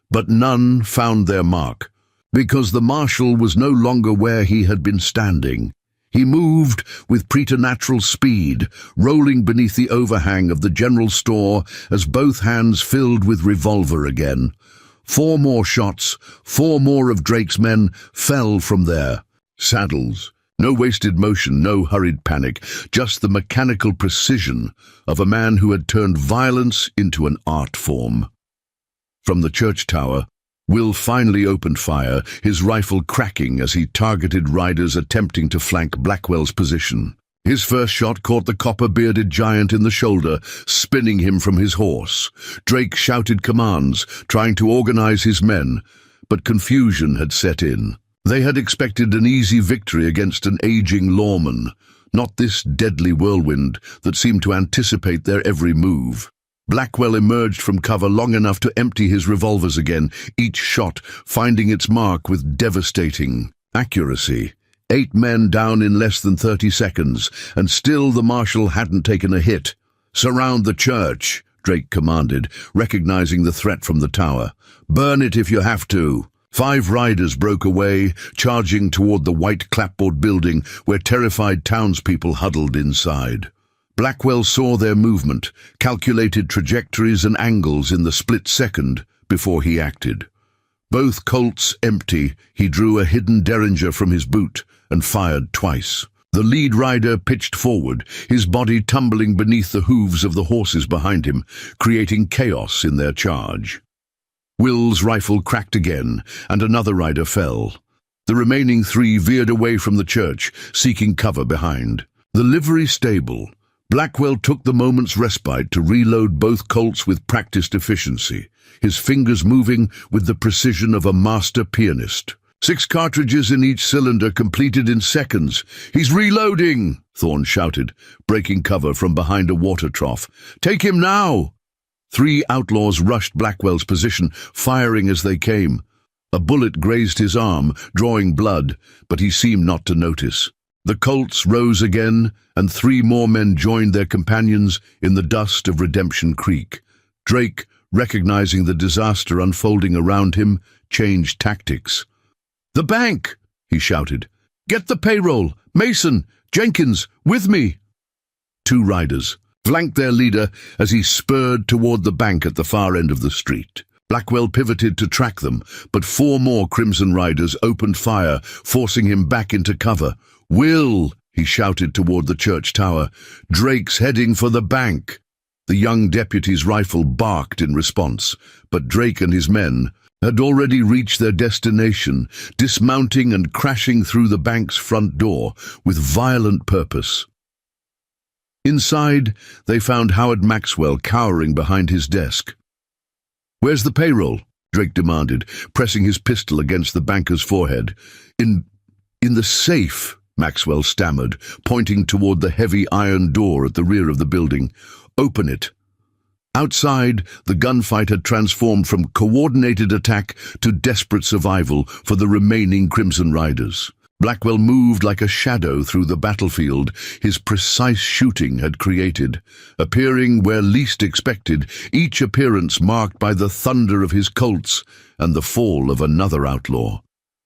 But none found their mark, because the marshal was no longer where he had been standing. He moved with preternatural speed, rolling beneath the overhang of the general store as both hands filled with revolver again. 4 more shots, 4 more of Drake's men fell from their saddles. No wasted motion, no hurried panic, just the mechanical precision of a man who had turned violence into an art form. From the church tower, Will finally opened fire, his rifle cracking as he targeted riders attempting to flank Blackwell's position. His first shot caught the copper-bearded giant in the shoulder, spinning him from his horse. Drake shouted commands, trying to organize his men, but confusion had set in. They had expected an easy victory against an aging lawman, not this deadly whirlwind that seemed to anticipate their every move. Blackwell emerged from cover long enough to empty his revolvers again, each shot finding its mark with devastating accuracy. 8 men down in less than 30 seconds, and still the marshal hadn't taken a hit. "Surround the church," Drake commanded, recognizing the threat from the tower. "Burn it if you have to." 5 riders broke away, charging toward the white clapboard building where terrified townspeople huddled inside. Blackwell saw their movement, calculated trajectories and angles in the split second before he acted. Both Colts empty, he drew a hidden derringer from his boot and fired twice. The lead rider pitched forward, his body tumbling beneath the hooves of the horses behind him, creating chaos in their charge. Will's rifle cracked again, and another rider fell. The remaining 3 veered away from the church, seeking cover behind. The livery stable. Blackwell took the moment's respite to reload both Colts with practiced efficiency, his fingers moving with the precision of a master pianist. 6 cartridges in each cylinder, completed in seconds. "He's reloading!" Thorne shouted, breaking cover from behind a water trough. "Take him now!" 3 outlaws rushed Blackwell's position, firing as they came. A bullet grazed his arm, drawing blood, but he seemed not to notice. The Colts rose again, and 3 more men joined their companions in the dust of Redemption Creek. Drake, recognizing the disaster unfolding around him, changed tactics. "The bank!" he shouted. "Get the payroll! Mason! Jenkins! With me!" 2 riders flanked their leader as he spurred toward the bank at the far end of the street. Blackwell pivoted to track them, but 4 more Crimson Riders opened fire, forcing him back into cover. "Will!" he shouted toward the church tower. "Drake's heading for the bank!" The young deputy's rifle barked in response, but Drake and his men had already reached their destination, dismounting and crashing through the bank's front door with violent purpose. Inside, they found Howard Maxwell cowering behind his desk. "Where's the payroll?" Drake demanded, pressing his pistol against the banker's forehead. In the safe," Maxwell stammered, pointing toward the heavy iron door at the rear of the building. "Open it." Outside, the gunfight had transformed from coordinated attack to desperate survival for the remaining Crimson Riders. Blackwell moved like a shadow through the battlefield his precise shooting had created, appearing where least expected, each appearance marked by the thunder of his Colts and the fall of another outlaw.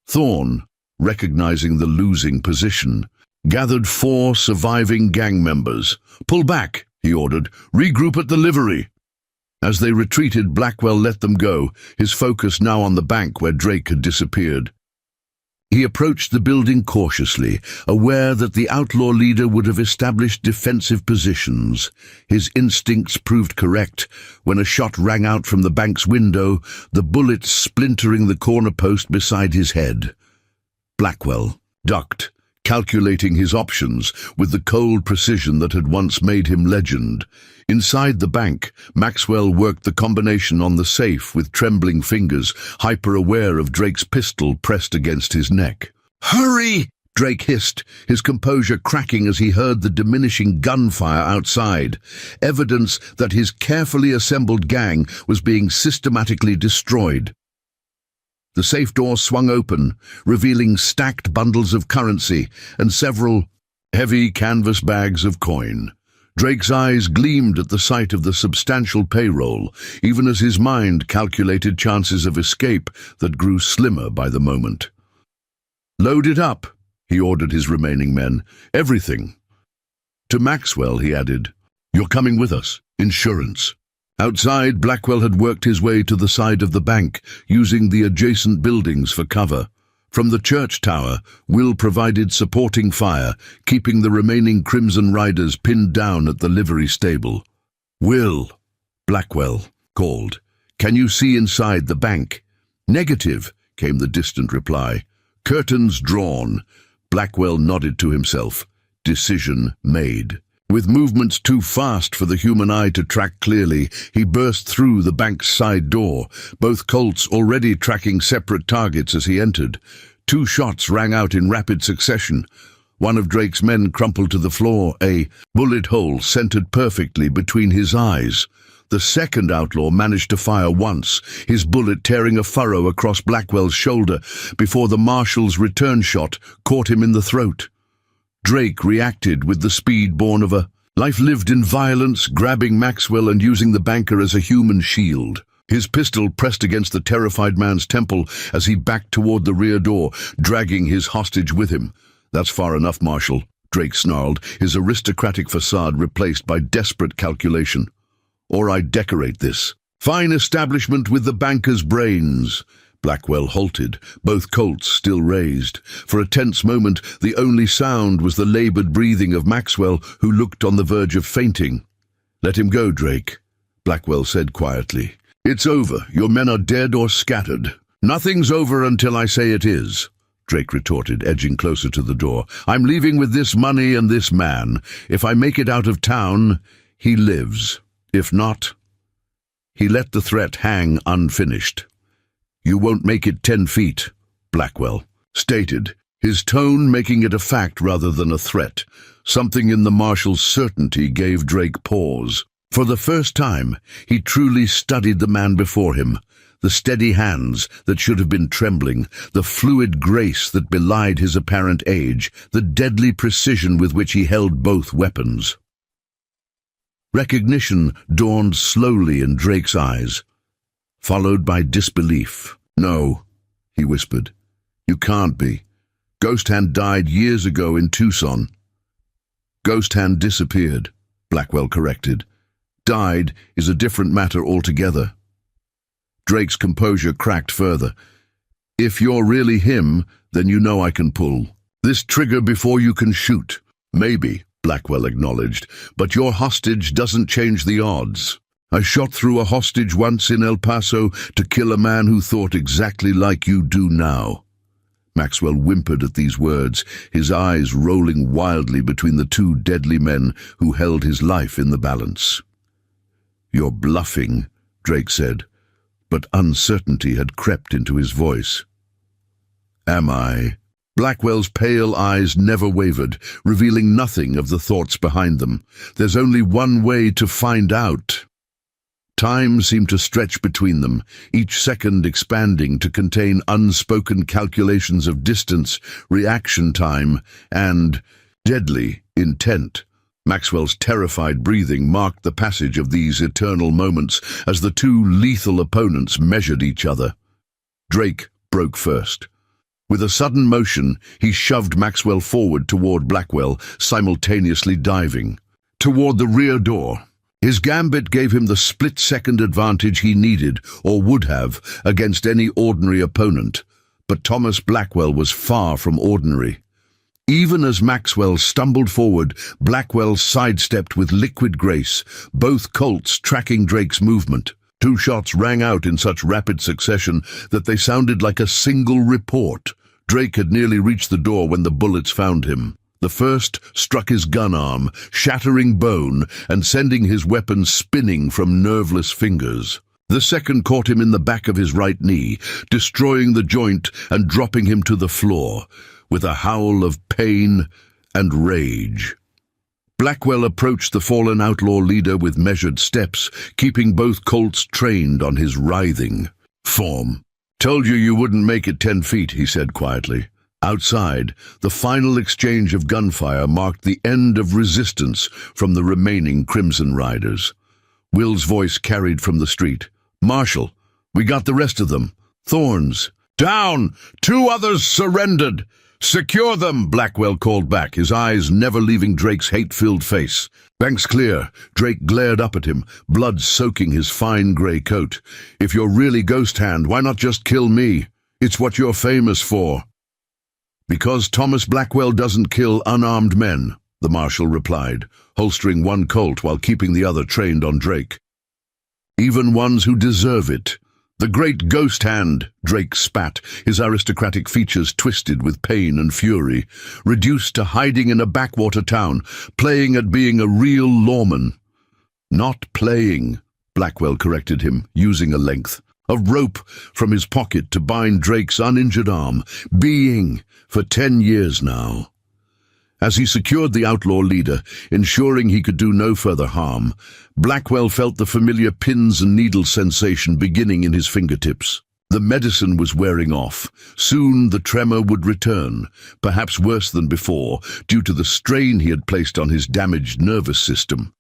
Thorne, recognizing the losing position, gathered 4 surviving gang members. "Pull back," he ordered. "Regroup at the livery." As they retreated, Blackwell let them go, his focus now on the bank where Drake had disappeared. He approached the building cautiously, aware that the outlaw leader would have established defensive positions. His instincts proved correct when a shot rang out from the bank's window, the bullet splintering the corner post beside his head. Blackwell ducked, calculating his options with the cold precision that had once made him legend. Inside the bank, Maxwell worked the combination on the safe with trembling fingers, hyper-aware of Drake's pistol pressed against his neck. "Hurry!" Drake hissed, his composure cracking as he heard the diminishing gunfire outside, evidence that his carefully assembled gang was being systematically destroyed. The safe door swung open, revealing stacked bundles of currency and several heavy canvas bags of coin. Drake's eyes gleamed at the sight of the substantial payroll, even as his mind calculated chances of escape that grew slimmer by the moment. "Load it up," he ordered his remaining men. "Everything." To Maxwell, he added, "You're coming with us. Insurance." Outside, Blackwell had worked his way to the side of the bank, using the adjacent buildings for cover. From the church tower, Will provided supporting fire, keeping the remaining Crimson Riders pinned down at the livery stable. "Will," Blackwell called, "can you see inside the bank?" "Negative," came the distant reply. "Curtains drawn." Blackwell nodded to himself. Decision made. With movements too fast for the human eye to track clearly, he burst through the bank's side door, both Colts already tracking separate targets as he entered. 2 shots rang out in rapid succession. One of Drake's men crumpled to the floor, a bullet hole centered perfectly between his eyes. The second outlaw managed to fire once, his bullet tearing a furrow across Blackwell's shoulder before the marshal's return shot caught him in the throat. Drake reacted with the speed born of a Life lived in violence, grabbing Maxwell and using the banker as a human shield. His pistol pressed against the terrified man's temple as he backed toward the rear door, dragging his hostage with him. "That's far enough, Marshal," Drake snarled, his aristocratic facade replaced by desperate calculation. "Or I decorate this. Fine establishment with the banker's brains." Blackwell halted, both Colts still raised. For a tense moment, the only sound was the labored breathing of Maxwell, who looked on the verge of fainting. "Let him go, Drake," Blackwell said quietly. "It's over. Your men are dead or scattered." "Nothing's over until I say it is," Drake retorted, edging closer to the door. "I'm leaving with this money and this man. If I make it out of town, he lives. If not..." He let the threat hang unfinished. "You won't make it 10 feet," Blackwell stated, his tone making it a fact rather than a threat. Something in the Marshal's certainty gave Drake pause. For the first time, he truly studied the man before him. The steady hands that should have been trembling, the fluid grace that belied his apparent age, the deadly precision with which he held both weapons. Recognition dawned slowly in Drake's eyes, followed by disbelief. "No," he whispered. "You can't be. Ghost Hand died years ago in Tucson." "Ghost Hand disappeared," Blackwell corrected. "Died is a different matter altogether." Drake's composure cracked further. "If you're really him, then you know I can pull this trigger before you can shoot." "Maybe," Blackwell acknowledged, "but your hostage doesn't change the odds. I shot through a hostage once in El Paso to kill a man who thought exactly like you do now." Maxwell whimpered at these words, his eyes rolling wildly between the two deadly men who held his life in the balance. "You're bluffing," Drake said, but uncertainty had crept into his voice. "Am I?" Blackwell's pale eyes never wavered, revealing nothing of the thoughts behind them. "There's only one way to find out." Time seemed to stretch between them, each second expanding to contain unspoken calculations of distance, reaction time, and deadly intent. Maxwell's terrified breathing marked the passage of these eternal moments as the two lethal opponents measured each other. Drake broke first. With a sudden motion, he shoved Maxwell forward toward Blackwell, simultaneously diving toward the rear door. His gambit gave him the split-second advantage he needed, or would have, against any ordinary opponent. But Thomas Blackwell was far from ordinary. Even as Maxwell stumbled forward, Blackwell sidestepped with liquid grace, both Colts tracking Drake's movement. Two shots rang out in such rapid succession that they sounded like a single report. Drake had nearly reached the door when the bullets found him. The first struck his gun arm, shattering bone and sending his weapon spinning from nerveless fingers. The second caught him in the back of his right knee, destroying the joint and dropping him to the floor, with a howl of pain and rage. Blackwell approached the fallen outlaw leader with measured steps, keeping both Colts trained on his writhing form. "Told you wouldn't make it 10 feet, he said quietly. Outside, the final exchange of gunfire marked the end of resistance from the remaining Crimson Riders. Will's voice carried from the street. "Marshal, we got the rest of them. Thorns." "Down! 2 others surrendered! Secure them!" Blackwell called back, his eyes never leaving Drake's hate-filled face. "Bank's clear." Drake glared up at him, blood soaking his fine grey coat. "If you're really Ghost Hand, why not just kill me? It's what you're famous for." "Because Thomas Blackwell doesn't kill unarmed men," the Marshal replied, holstering one Colt while keeping the other trained on Drake. "Even ones who deserve it. The great Ghost Hand," Drake spat, his aristocratic features twisted with pain and fury, reduced to hiding in a backwater town, playing at being a real lawman. "Not playing," Blackwell corrected him, using a length. A rope from his pocket to bind Drake's uninjured arm, being for 10 years now. As he secured the outlaw leader, ensuring he could do no further harm, Blackwell felt the familiar pins and needles sensation beginning in his fingertips. The medicine was wearing off. Soon the tremor would return, perhaps worse than before, due to the strain he had placed on his damaged nervous system.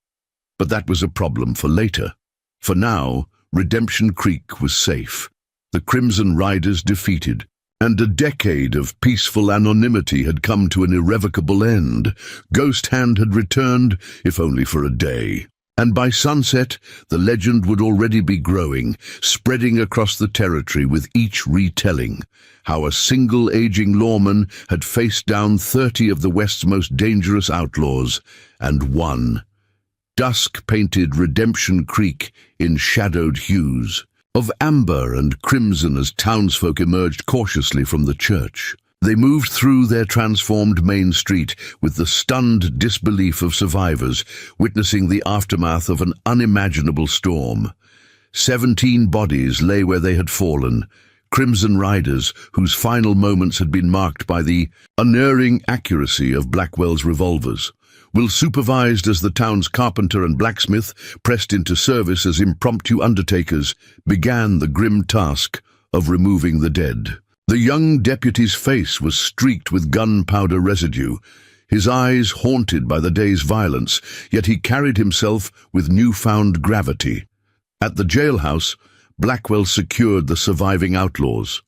But that was a problem for later. For now, Redemption Creek was safe. The Crimson Riders defeated, and a decade of peaceful anonymity had come to an irrevocable end. Ghost Hand had returned, if only for a day. And by sunset, the legend would already be growing, spreading across the territory with each retelling. How a single aging lawman had faced down 30 of the West's most dangerous outlaws, and won. Dusk painted Redemption Creek in shadowed hues, of amber and crimson as townsfolk emerged cautiously from the church. They moved through their transformed main street with the stunned disbelief of survivors, witnessing the aftermath of an unimaginable storm. 17 bodies lay where they had fallen, Crimson Riders whose final moments had been marked by the unerring accuracy of Blackwell's revolvers. Will supervised as the town's carpenter and blacksmith, pressed into service as impromptu undertakers, began the grim task of removing the dead. The young deputy's face was streaked with gunpowder residue, his eyes haunted by the day's violence, yet he carried himself with newfound gravity. At the jailhouse, Blackwell secured the surviving outlaws.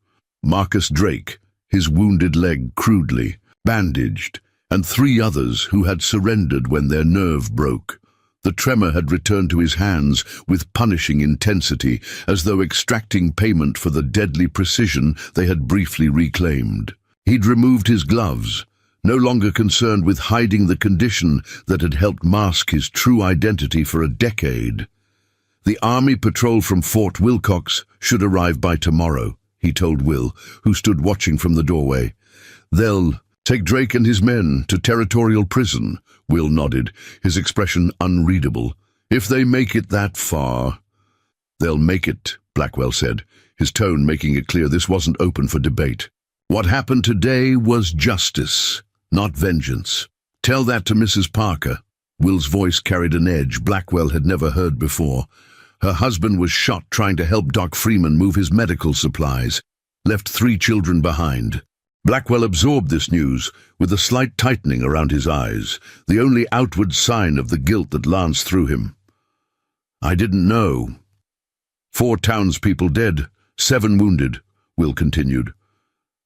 Marcus Drake, his wounded leg crudely bandaged, and 3 others who had surrendered when their nerve broke. The tremor had returned to his hands with punishing intensity, as though extracting payment for the deadly precision they had briefly reclaimed. He'd removed his gloves, no longer concerned with hiding the condition that had helped mask his true identity for a decade. The army patrol from Fort Wilcox should arrive by tomorrow, he told Will, who stood watching from the doorway. They'll take Drake and his men to territorial prison, Will nodded, his expression unreadable. If they make it that far. They'll make it, Blackwell said, his tone making it clear this wasn't open for debate. What happened today was justice, not vengeance. Tell that to Mrs. Parker. Will's voice carried an edge Blackwell had never heard before. Her husband was shot trying to help Doc Freeman move his medical supplies, left 3 children behind. Blackwell absorbed this news with a slight tightening around his eyes, the only outward sign of the guilt that lanced through him. I didn't know. 4 townspeople dead, 7 wounded, Will continued.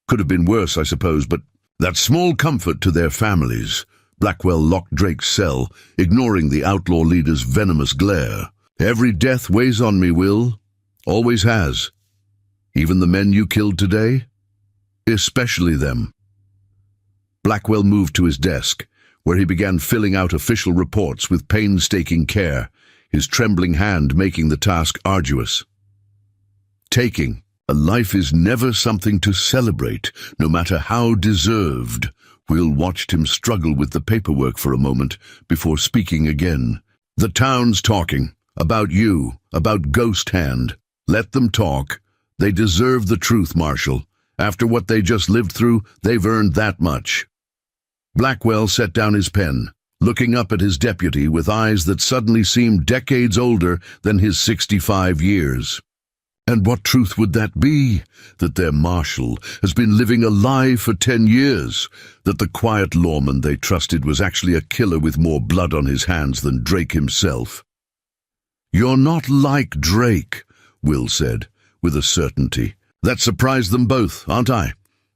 Could have been worse, I suppose, but that's small comfort to their families. Blackwell locked Drake's cell, ignoring the outlaw leader's venomous glare. Every death weighs on me, Will. Always has. Even the men you killed today? Especially them. Blackwell moved to his desk, where he began filling out official reports with painstaking care, his trembling hand making the task arduous. Taking. A life is never something to celebrate, no matter how deserved. Will watched him struggle with the paperwork for a moment before speaking again. The town's talking. About you. About Ghost Hand. Let them talk. They deserve the truth, Marshal. After what they just lived through, they've earned that much. Blackwell set down his pen, looking up at his deputy with eyes that suddenly seemed decades older than his 65 years. And what truth would that be? That their marshal has been living a lie for 10 years? That the quiet lawman they trusted was actually a killer with more blood on his hands than Drake himself? You're not like Drake, Will said, with a certainty. That surprised them both, aren't I?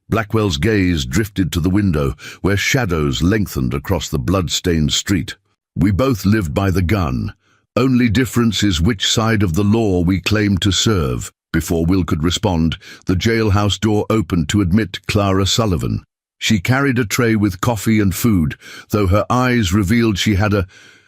Blackwell's gaze drifted to the window, where shadows lengthened across the blood-stained street. We both lived by the gun. Only difference is which side of the law we claim to serve. Before Will could respond, the jailhouse door opened to admit Clara Sullivan. She carried a tray with coffee and food, though her eyes revealed she had a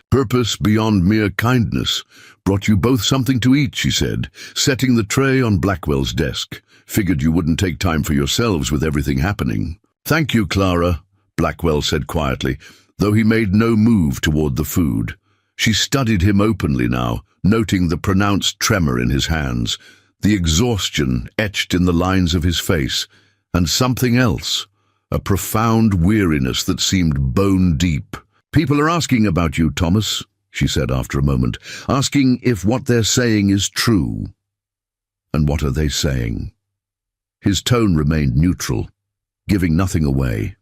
purpose beyond mere kindness. Brought you both something to eat, she said, setting the tray on Blackwell's desk. Figured you wouldn't take time for yourselves with everything happening. Thank you, Clara, Blackwell said quietly, though he made no move toward the food. She studied him openly now, noting the pronounced tremor in his hands, the exhaustion etched in the lines of his face, and something else, a profound weariness that seemed bone-deep. People are asking about you, Thomas, she said after a moment, asking if what they're saying is true. And what are they saying? His tone remained neutral, giving nothing away.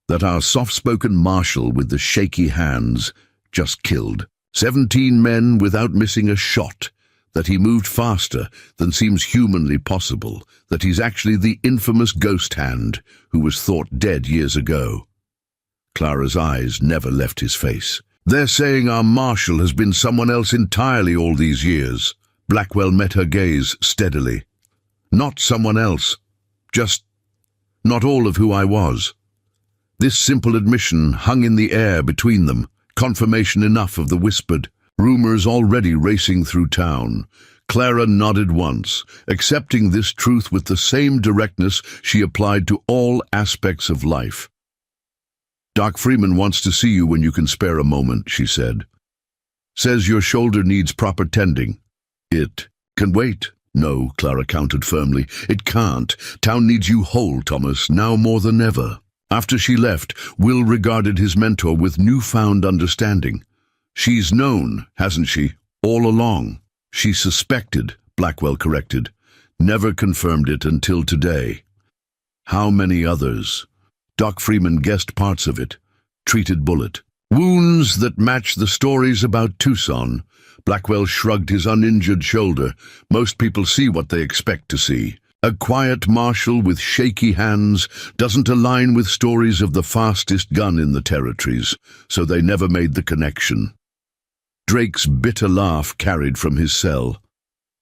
That our soft-spoken marshal with the shaky hands just killed 17 men without missing a shot, that he moved faster than seems humanly possible, that he's actually the infamous ghost hand who was thought dead years ago. Clara's eyes never left his face. They're saying our marshal has been someone else entirely all these years. Blackwell met her gaze steadily. Not someone else. Just not all of who I was. This simple admission hung in the air between them, confirmation enough of the whispered, rumors already racing through town. Clara nodded once, accepting this truth with the same directness she applied to all aspects of life. Doc Freeman wants to see you when you can spare a moment, she said. Says your shoulder needs proper tending. It can wait. No, Clara countered firmly. It can't. Town needs you whole, Thomas, now more than ever. After she left, Will regarded his mentor with newfound understanding. She's known, hasn't she, all along? She suspected, Blackwell corrected. Never confirmed it until today. How many others? Doc Freeman guessed parts of it. Treated bullet. Wounds that match the stories about Tucson. Blackwell shrugged his uninjured shoulder. Most people see what they expect to see. A quiet marshal with shaky hands doesn't align with stories of the fastest gun in the territories, so they never made the connection. Drake's bitter laugh carried from his cell.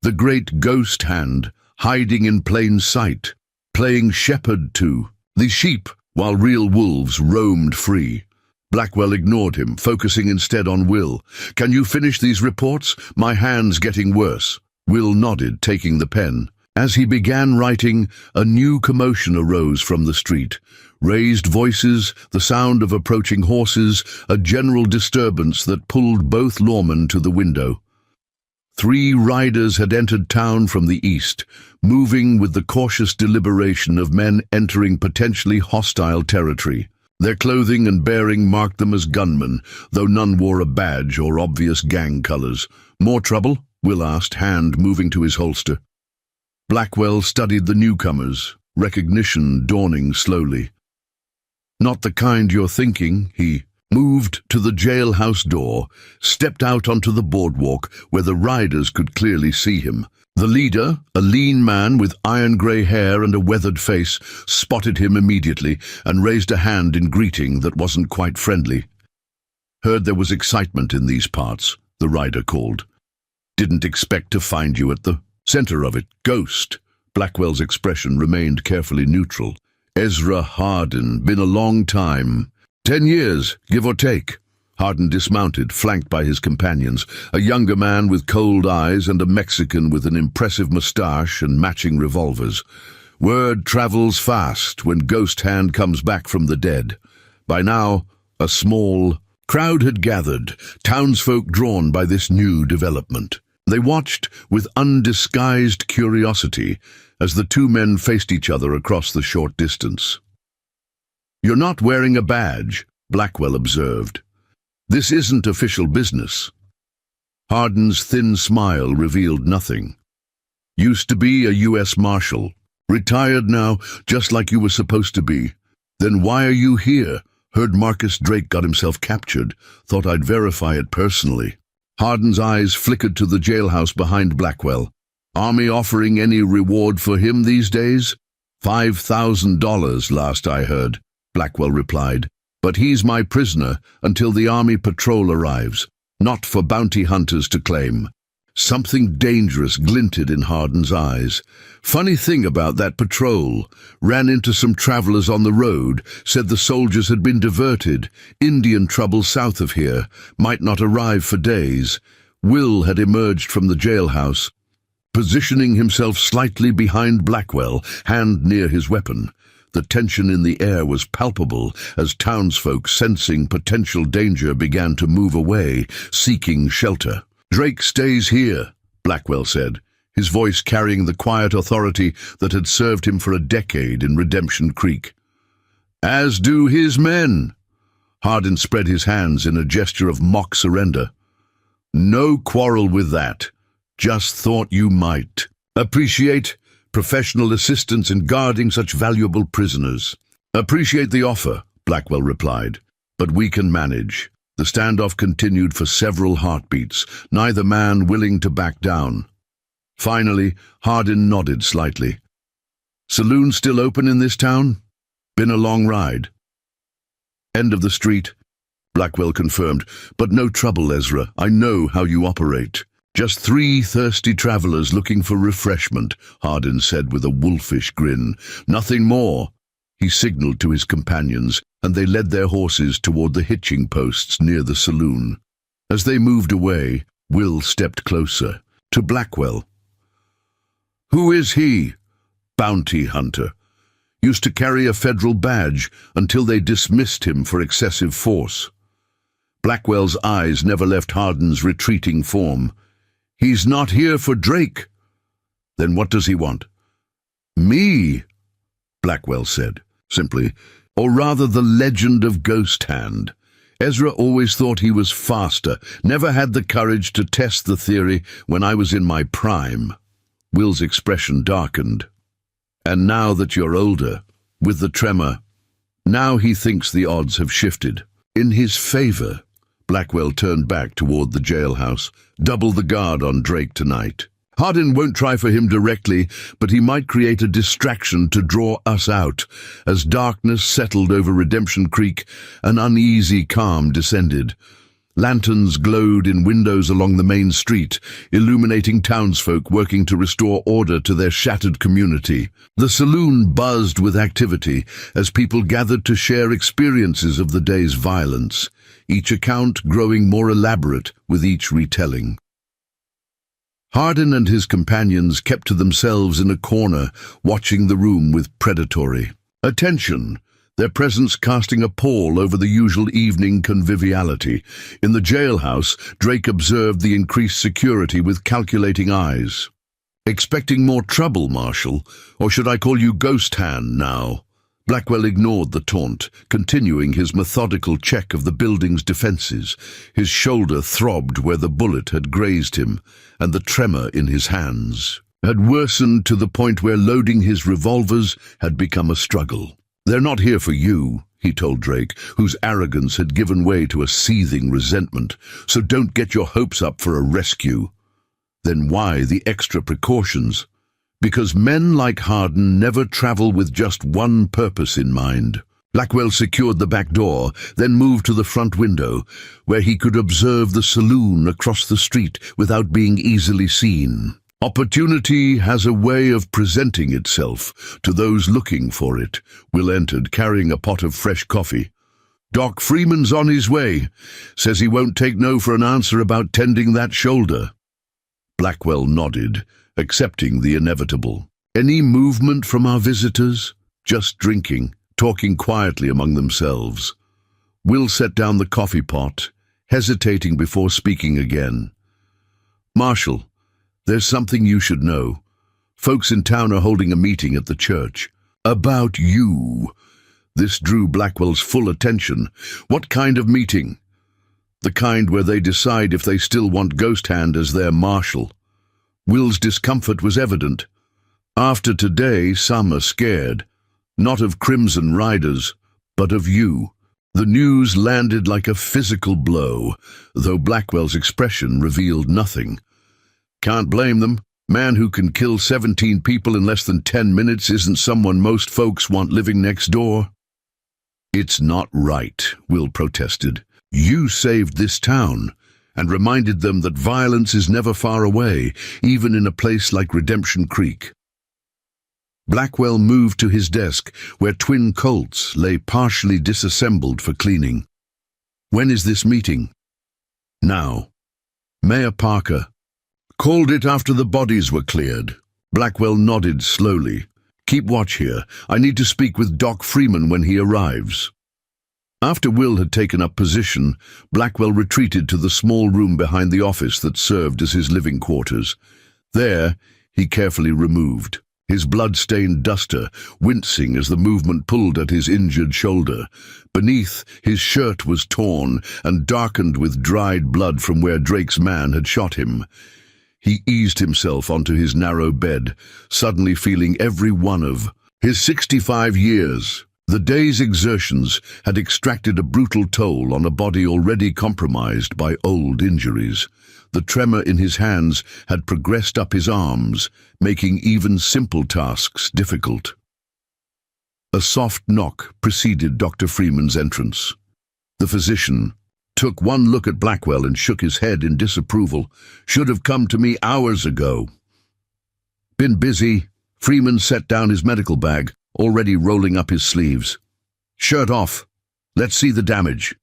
The great ghost hand, hiding in plain sight, playing shepherd to the sheep, while real wolves roamed free. Blackwell ignored him, focusing instead on Will. Can you finish these reports? My hand's getting worse. Will nodded, taking the pen. As he began writing, a new commotion arose from the street. Raised voices, the sound of approaching horses, a general disturbance that pulled both lawmen to the window. 3 riders had entered town from the east, moving with the cautious deliberation of men entering potentially hostile territory. Their clothing and bearing marked them as gunmen, though none wore a badge or obvious gang colors. More trouble? Will asked, hand moving to his holster. Blackwell studied the newcomers, recognition dawning slowly. Not the kind you're thinking, he moved to the jailhouse door, stepped out onto the boardwalk where the riders could clearly see him. The leader, a lean man with iron-gray hair and a weathered face, spotted him immediately and raised a hand in greeting that wasn't quite friendly. Heard there was excitement in these parts, the rider called. Didn't expect to find you at the center of it. Ghost. Blackwell's expression remained carefully neutral. Ezra Hardin, been a long time. 10 years, give or take. Hardin dismounted, flanked by his companions, a younger man with cold eyes and a Mexican with an impressive mustache and matching revolvers. Word travels fast when Ghost Hand comes back from the dead. By now, a small crowd had gathered, townsfolk drawn by this new development. They watched with undisguised curiosity as the 2 men faced each other across the short distance. You're not wearing a badge, Blackwell observed. This isn't official business. Hardin's thin smile revealed nothing. Used to be a U.S. Marshal. Retired now, just like you were supposed to be. Then why are you here? Heard Marcus Drake got himself captured. Thought I'd verify it personally. Hardin's eyes flickered to the jailhouse behind Blackwell. Army offering any reward for him these days? $5,000 last I heard, Blackwell replied. But he's my prisoner until the Army patrol arrives, not for bounty hunters to claim. Something dangerous glinted in Hardin's eyes. Funny thing about that patrol. Ran into some travelers on the road, said the soldiers had been diverted. Indian trouble south of here, might not arrive for days. Will had emerged from the jailhouse, positioning himself slightly behind Blackwell, hand near his weapon. The tension in the air was palpable as townsfolk, sensing potential danger, began to move away, seeking shelter. Drake stays here, Blackwell said, his voice carrying the quiet authority that had served him for a decade in Redemption Creek. As do his men. Hardin spread his hands in a gesture of mock surrender. No quarrel with that. Just thought you might. Appreciate professional assistance in guarding such valuable prisoners. Appreciate the offer, Blackwell replied, but we can manage. The standoff continued for several heartbeats, neither man willing to back down. Finally, Hardin nodded slightly. Saloon still open in this town? Been a long ride. End of the street, Blackwell confirmed, but no trouble, Ezra. I know how you operate. Just 3 thirsty travelers looking for refreshment, Hardin said with a wolfish grin. Nothing more. He signaled to his companions, and they led their horses toward the hitching posts near the saloon. As they moved away, Will stepped closer, to Blackwell. Who is he? Bounty hunter. Used to carry a federal badge until they dismissed him for excessive force. Blackwell's eyes never left Hardin's retreating form. He's not here for Drake. Then what does he want? Me, Blackwell said, simply, or rather the legend of Ghost Hand. Ezra always thought he was faster, never had the courage to test the theory when I was in my prime. Will's expression darkened. And now that you're older, with the tremor, now he thinks the odds have shifted. In his favor, Blackwell turned back toward the jailhouse. Double the guard on Drake tonight. Hardin won't try for him directly, but he might create a distraction to draw us out. As darkness settled over Redemption Creek, an uneasy calm descended. Lanterns glowed in windows along the main street, illuminating townsfolk working to restore order to their shattered community. The saloon buzzed with activity as people gathered to share experiences of the day's violence, each account growing more elaborate with each retelling. Hardin and his companions kept to themselves in a corner, watching the room with predatory attention, their presence casting a pall over the usual evening conviviality. In the jailhouse, Drake observed the increased security with calculating eyes. Expecting more trouble, Marshal, or should I call you Ghost Hand now? Blackwell ignored the taunt, continuing his methodical check of the building's defenses. His shoulder throbbed where the bullet had grazed him, and the tremor in his hands had worsened to the point where loading his revolvers had become a struggle. They're not here for you, he told Drake, whose arrogance had given way to a seething resentment, so don't get your hopes up for a rescue. Then why the extra precautions? Because men like Hardin never travel with just one purpose in mind. Blackwell secured the back door, then moved to the front window, where he could observe the saloon across the street without being easily seen. Opportunity has a way of presenting itself to those looking for it. Will entered, carrying a pot of fresh coffee. Doc Freeman's on his way. Says he won't take no for an answer about tending that shoulder. Blackwell nodded, accepting the inevitable. Any movement from our visitors? Just drinking, talking quietly among themselves. Will set down the coffee pot, hesitating before speaking again. Marshal, there's something you should know. Folks in town are holding a meeting at the church. About you. This drew Blackwell's full attention. What kind of meeting? The kind where they decide if they still want Ghost Hand as their marshal. Will's discomfort was evident. After today, some are scared. Not of Crimson Riders, but of you. The news landed like a physical blow, though Blackwell's expression revealed nothing. Can't blame them. Man who can kill 17 people in less than 10 minutes isn't someone most folks want living next door. It's not right, Will protested. You saved this town, and reminded them that violence is never far away, even in a place like Redemption Creek. Blackwell moved to his desk, where twin Colts lay partially disassembled for cleaning. When is this meeting? Now. Mayor Parker called it after the bodies were cleared. Blackwell nodded slowly. Keep watch here. I need to speak with Doc Freeman when he arrives. After Will had taken up position, Blackwell retreated to the small room behind the office that served as his living quarters. There, he carefully removed his blood-stained duster, wincing as the movement pulled at his injured shoulder. Beneath, his shirt was torn and darkened with dried blood from where Drake's man had shot him. He eased himself onto his narrow bed, suddenly feeling every one of his 65 years. The day's exertions had extracted a brutal toll on a body already compromised by old injuries. The tremor in his hands had progressed up his arms, making even simple tasks difficult. A soft knock preceded Dr. Freeman's entrance. The physician took one look at Blackwell and shook his head in disapproval. "Should have come to me hours ago." "Been busy." Freeman set down his medical bag, already rolling up his sleeves. "Shirt off. Let's see the damage."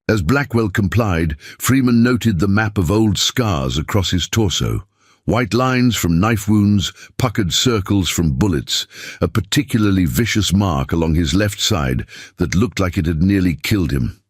As Blackwell complied, Freeman noted the map of old scars across his torso. White lines from knife wounds, puckered circles from bullets, a particularly vicious mark along his left side that looked like it had nearly killed him.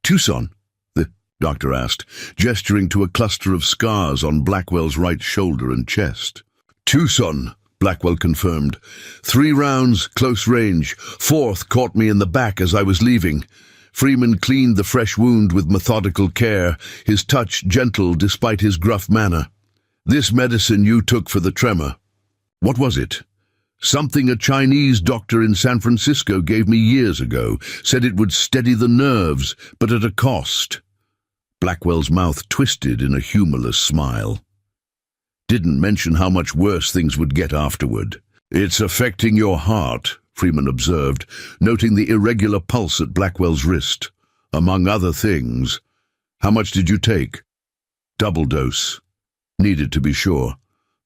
"Tucson?" the doctor asked, gesturing to a cluster of scars on Blackwell's right shoulder and chest. "Tucson," Blackwell confirmed. "3 rounds, close range. 4th caught me in the back as I was leaving." Freeman cleaned the fresh wound with methodical care, his touch gentle despite his gruff manner. "This medicine you took for the tremor. What was it?" "Something a Chinese doctor in San Francisco gave me years ago. Said it would steady the nerves, but at a cost." Blackwell's mouth twisted in a humorless smile. "Didn't mention how much worse things would get afterward." "It's affecting your heart," Freeman observed, noting the irregular pulse at Blackwell's wrist. "Among other things." "How much did you take?" "Double dose." Needed to be sure.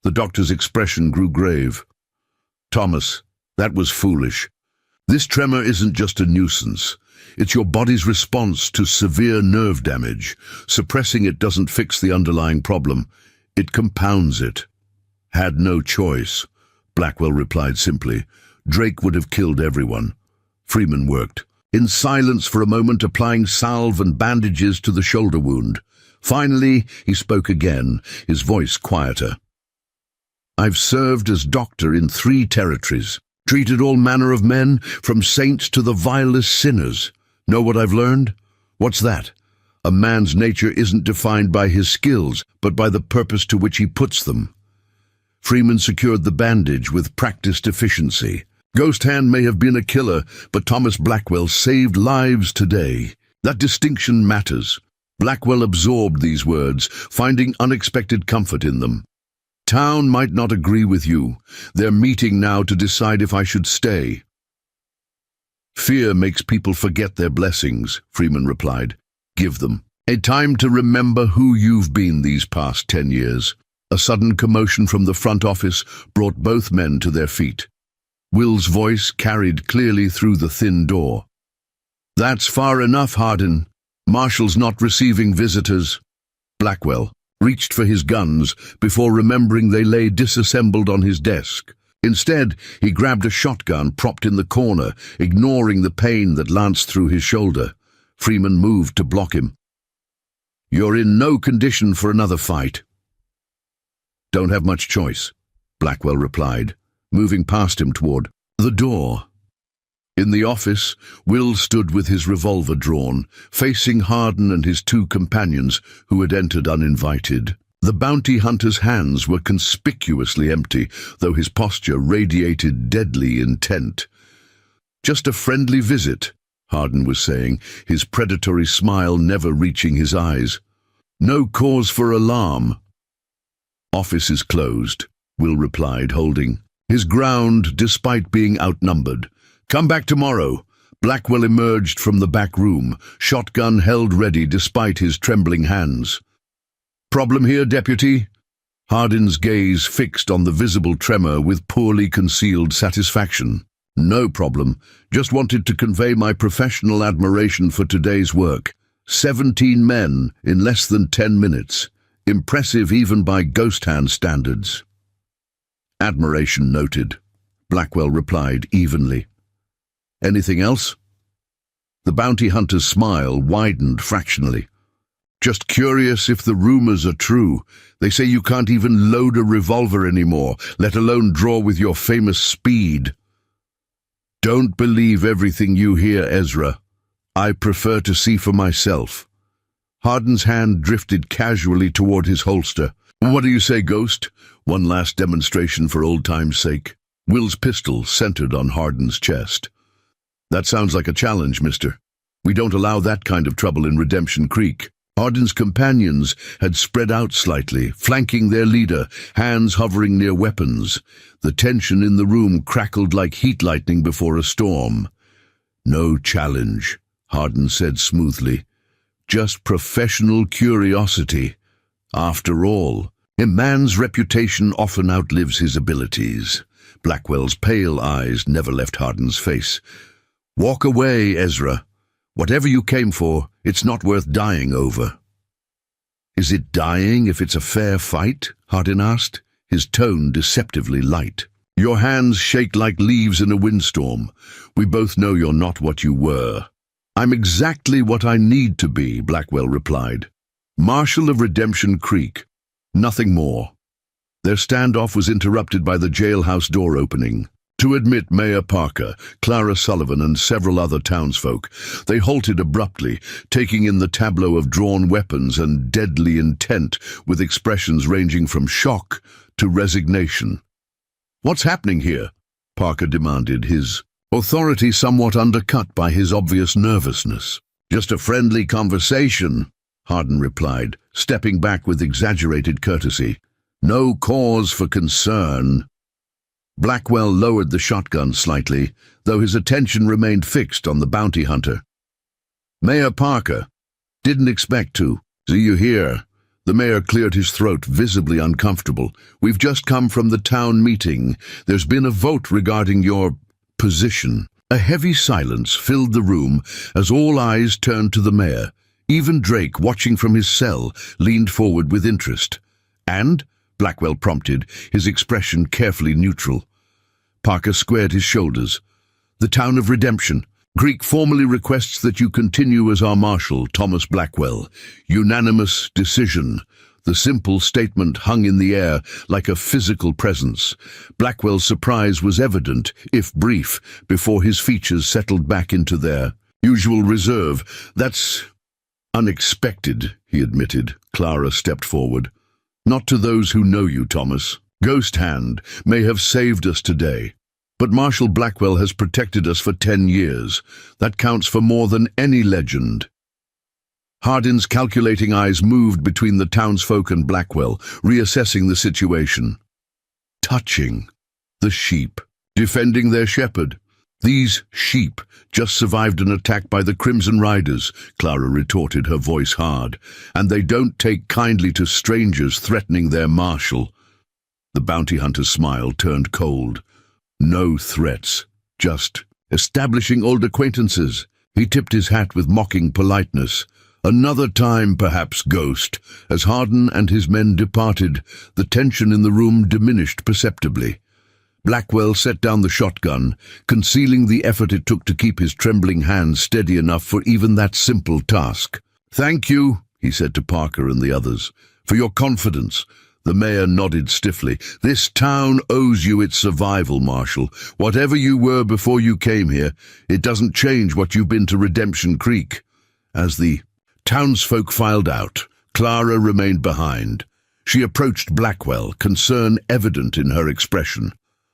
The doctor's expression grew grave. "Thomas, that was foolish. This tremor isn't just a nuisance. It's your body's response to severe nerve damage. Suppressing it doesn't fix the underlying problem. It compounds it." "Had no choice," Blackwell replied simply. "Drake would have killed everyone." Freeman worked in silence for a moment, applying salve and bandages to the shoulder wound. Finally, he spoke again, his voice quieter. "I've served as doctor in 3 territories, treated all manner of men, from saints to the vilest sinners. Know what I've learned? What's that? A man's nature isn't defined by his skills, but by the purpose to which he puts them." Freeman secured the bandage with practiced efficiency. Ghost Hand may have been a killer, but Thomas Blackwell saved lives today. That distinction matters. Blackwell absorbed these words, finding unexpected comfort in them. "Town might not agree with you. They're meeting now to decide if I should stay." "Fear makes people forget their blessings," Freeman replied. "Give them a time to remember who you've been these past 10 years. A sudden commotion from the front office brought both men to their feet. Will's voice carried clearly through the thin door. "That's far enough, Hardin. Marshall's not receiving visitors." Blackwell reached for his guns before remembering they lay disassembled on his desk. Instead, he grabbed a shotgun propped in the corner, ignoring the pain that lanced through his shoulder. Freeman moved to block him. "You're in no condition for another fight." "Don't have much choice," Blackwell replied, moving past him toward the door. In the office, Will stood with his revolver drawn, facing Hardin and his 2 companions who had entered uninvited. The bounty hunter's hands were conspicuously empty, though his posture radiated deadly intent. "Just a friendly visit," Hardin was saying, his predatory smile never reaching his eyes. "No cause for alarm." "Office is closed," Will replied, holding his ground despite being outnumbered. "Come back tomorrow." Blackwell emerged from the back room, shotgun held ready despite his trembling hands. "Problem here, Deputy?" Hardin's gaze fixed on the visible tremor with poorly concealed satisfaction. "No problem. Just wanted to convey my professional admiration for today's work. 17 men in less than 10 minutes. Impressive even by Ghost Hand standards." "Admiration noted," Blackwell replied evenly. "Anything else?" The bounty hunter's smile widened fractionally. "Just curious if the rumors are true. They say you can't even load a revolver anymore, let alone draw with your famous speed." "Don't believe everything you hear, Ezra. I prefer to see for myself." Hardin's hand drifted casually toward his holster. What do you say, Ghost? One last demonstration for old time's sake. Will's pistol centered on Hardin's chest. That sounds like a challenge, mister. We don't allow that kind of trouble in Redemption Creek. Hardin's companions had spread out slightly, flanking their leader, hands hovering near weapons. The tension in the room crackled like heat lightning before a storm. No challenge, Hardin said smoothly. Just professional curiosity. After all, a man's reputation often outlives his abilities. Blackwell's pale eyes never left Hardin's face. Walk away, Ezra. Whatever you came for, it's not worth dying over. Is it dying if it's a fair fight? Hardin asked, his tone deceptively light. Your hands shake like leaves in a windstorm. We both know you're not what you were. I'm exactly what I need to be, Blackwell replied. Marshal of Redemption Creek. Nothing more. Their standoff was interrupted by the jailhouse door opening. To admit Mayor Parker, Clara Sullivan, and several other townsfolk, they halted abruptly, taking in the tableau of drawn weapons and deadly intent, with expressions ranging from shock to resignation. What's happening here? Parker demanded, his authority somewhat undercut by his obvious nervousness. Just a friendly conversation, Hardin replied, stepping back with exaggerated courtesy. No cause for concern. Blackwell lowered the shotgun slightly, though his attention remained fixed on the bounty hunter. Mayor Parker. Didn't expect to. See you here. The mayor cleared his throat, visibly uncomfortable. We've just come from the town meeting. There's been a vote regarding your position. A heavy silence filled the room as all eyes turned to the mayor. Even Drake, watching from his cell, leaned forward with interest. And? Blackwell prompted, his expression carefully neutral. Parker squared his shoulders. The town of Redemption. Greek formally requests that you continue as our marshal, Thomas Blackwell. Unanimous decision. The simple statement hung in the air like a physical presence. Blackwell's surprise was evident, if brief, before his features settled back into their usual reserve. That's unexpected, he admitted. Clara stepped forward. Not to those who know you, Thomas. Ghost Hand may have saved us today. But Marshal Blackwell has protected us for 10 years. That counts for more than any legend. Hardin's calculating eyes moved between the townsfolk and Blackwell, reassessing the situation. Touching. The sheep. Defending their shepherd. These sheep just survived an attack by the Crimson Riders, Clara retorted, her voice hard. And they don't take kindly to strangers threatening their marshal. The bounty hunter's smile turned cold. No threats, just establishing old acquaintances. He tipped his hat with mocking politeness. Another time, perhaps, Ghost. As Hardin and his men departed, the tension in the room diminished perceptibly. Blackwell set down the shotgun, concealing the effort it took to keep his trembling hands steady enough for even that simple task. Thank you, he said to Parker and the others, for your confidence. The mayor nodded stiffly. This town owes you its survival, Marshal. Whatever you were before you came here, it doesn't change what you've been to Redemption Creek. As the townsfolk filed out, Clara remained behind. She approached Blackwell, concern evident in her expression.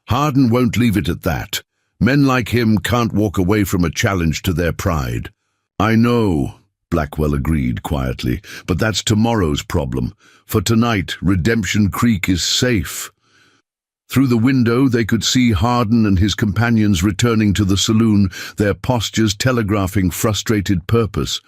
Hardin won't leave it at that. Men like him can't walk away from a challenge to their pride. I know, Blackwell agreed quietly, but that's tomorrow's problem. For tonight, Redemption Creek is safe. Through the window, they could see Hardin and his companions returning to the saloon, their postures telegraphing frustrated purpose.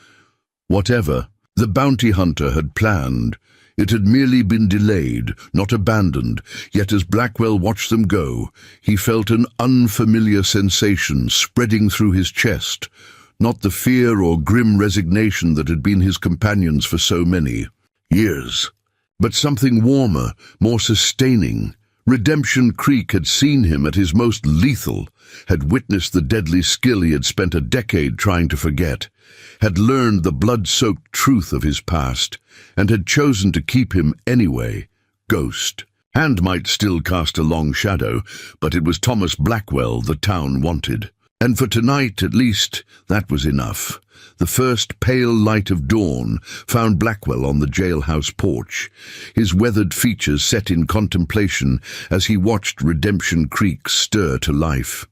Whatever the bounty hunter had planned, it had merely been delayed, not abandoned, yet as Blackwell watched them go, he felt an unfamiliar sensation spreading through his chest, not the fear or grim resignation that had been his companions for so many years, but something warmer, more sustaining. Redemption Creek had seen him at his most lethal, had witnessed the deadly skill he had spent a decade trying to forget, had learned the blood-soaked truth of his past, and had chosen to keep him anyway. Ghost. Hand might still cast a long shadow, but it was Thomas Blackwell the town wanted. And for tonight, at least, that was enough. The first pale light of dawn found Blackwell on the jailhouse porch, his weathered features set in contemplation as he watched Redemption Creek stir to life.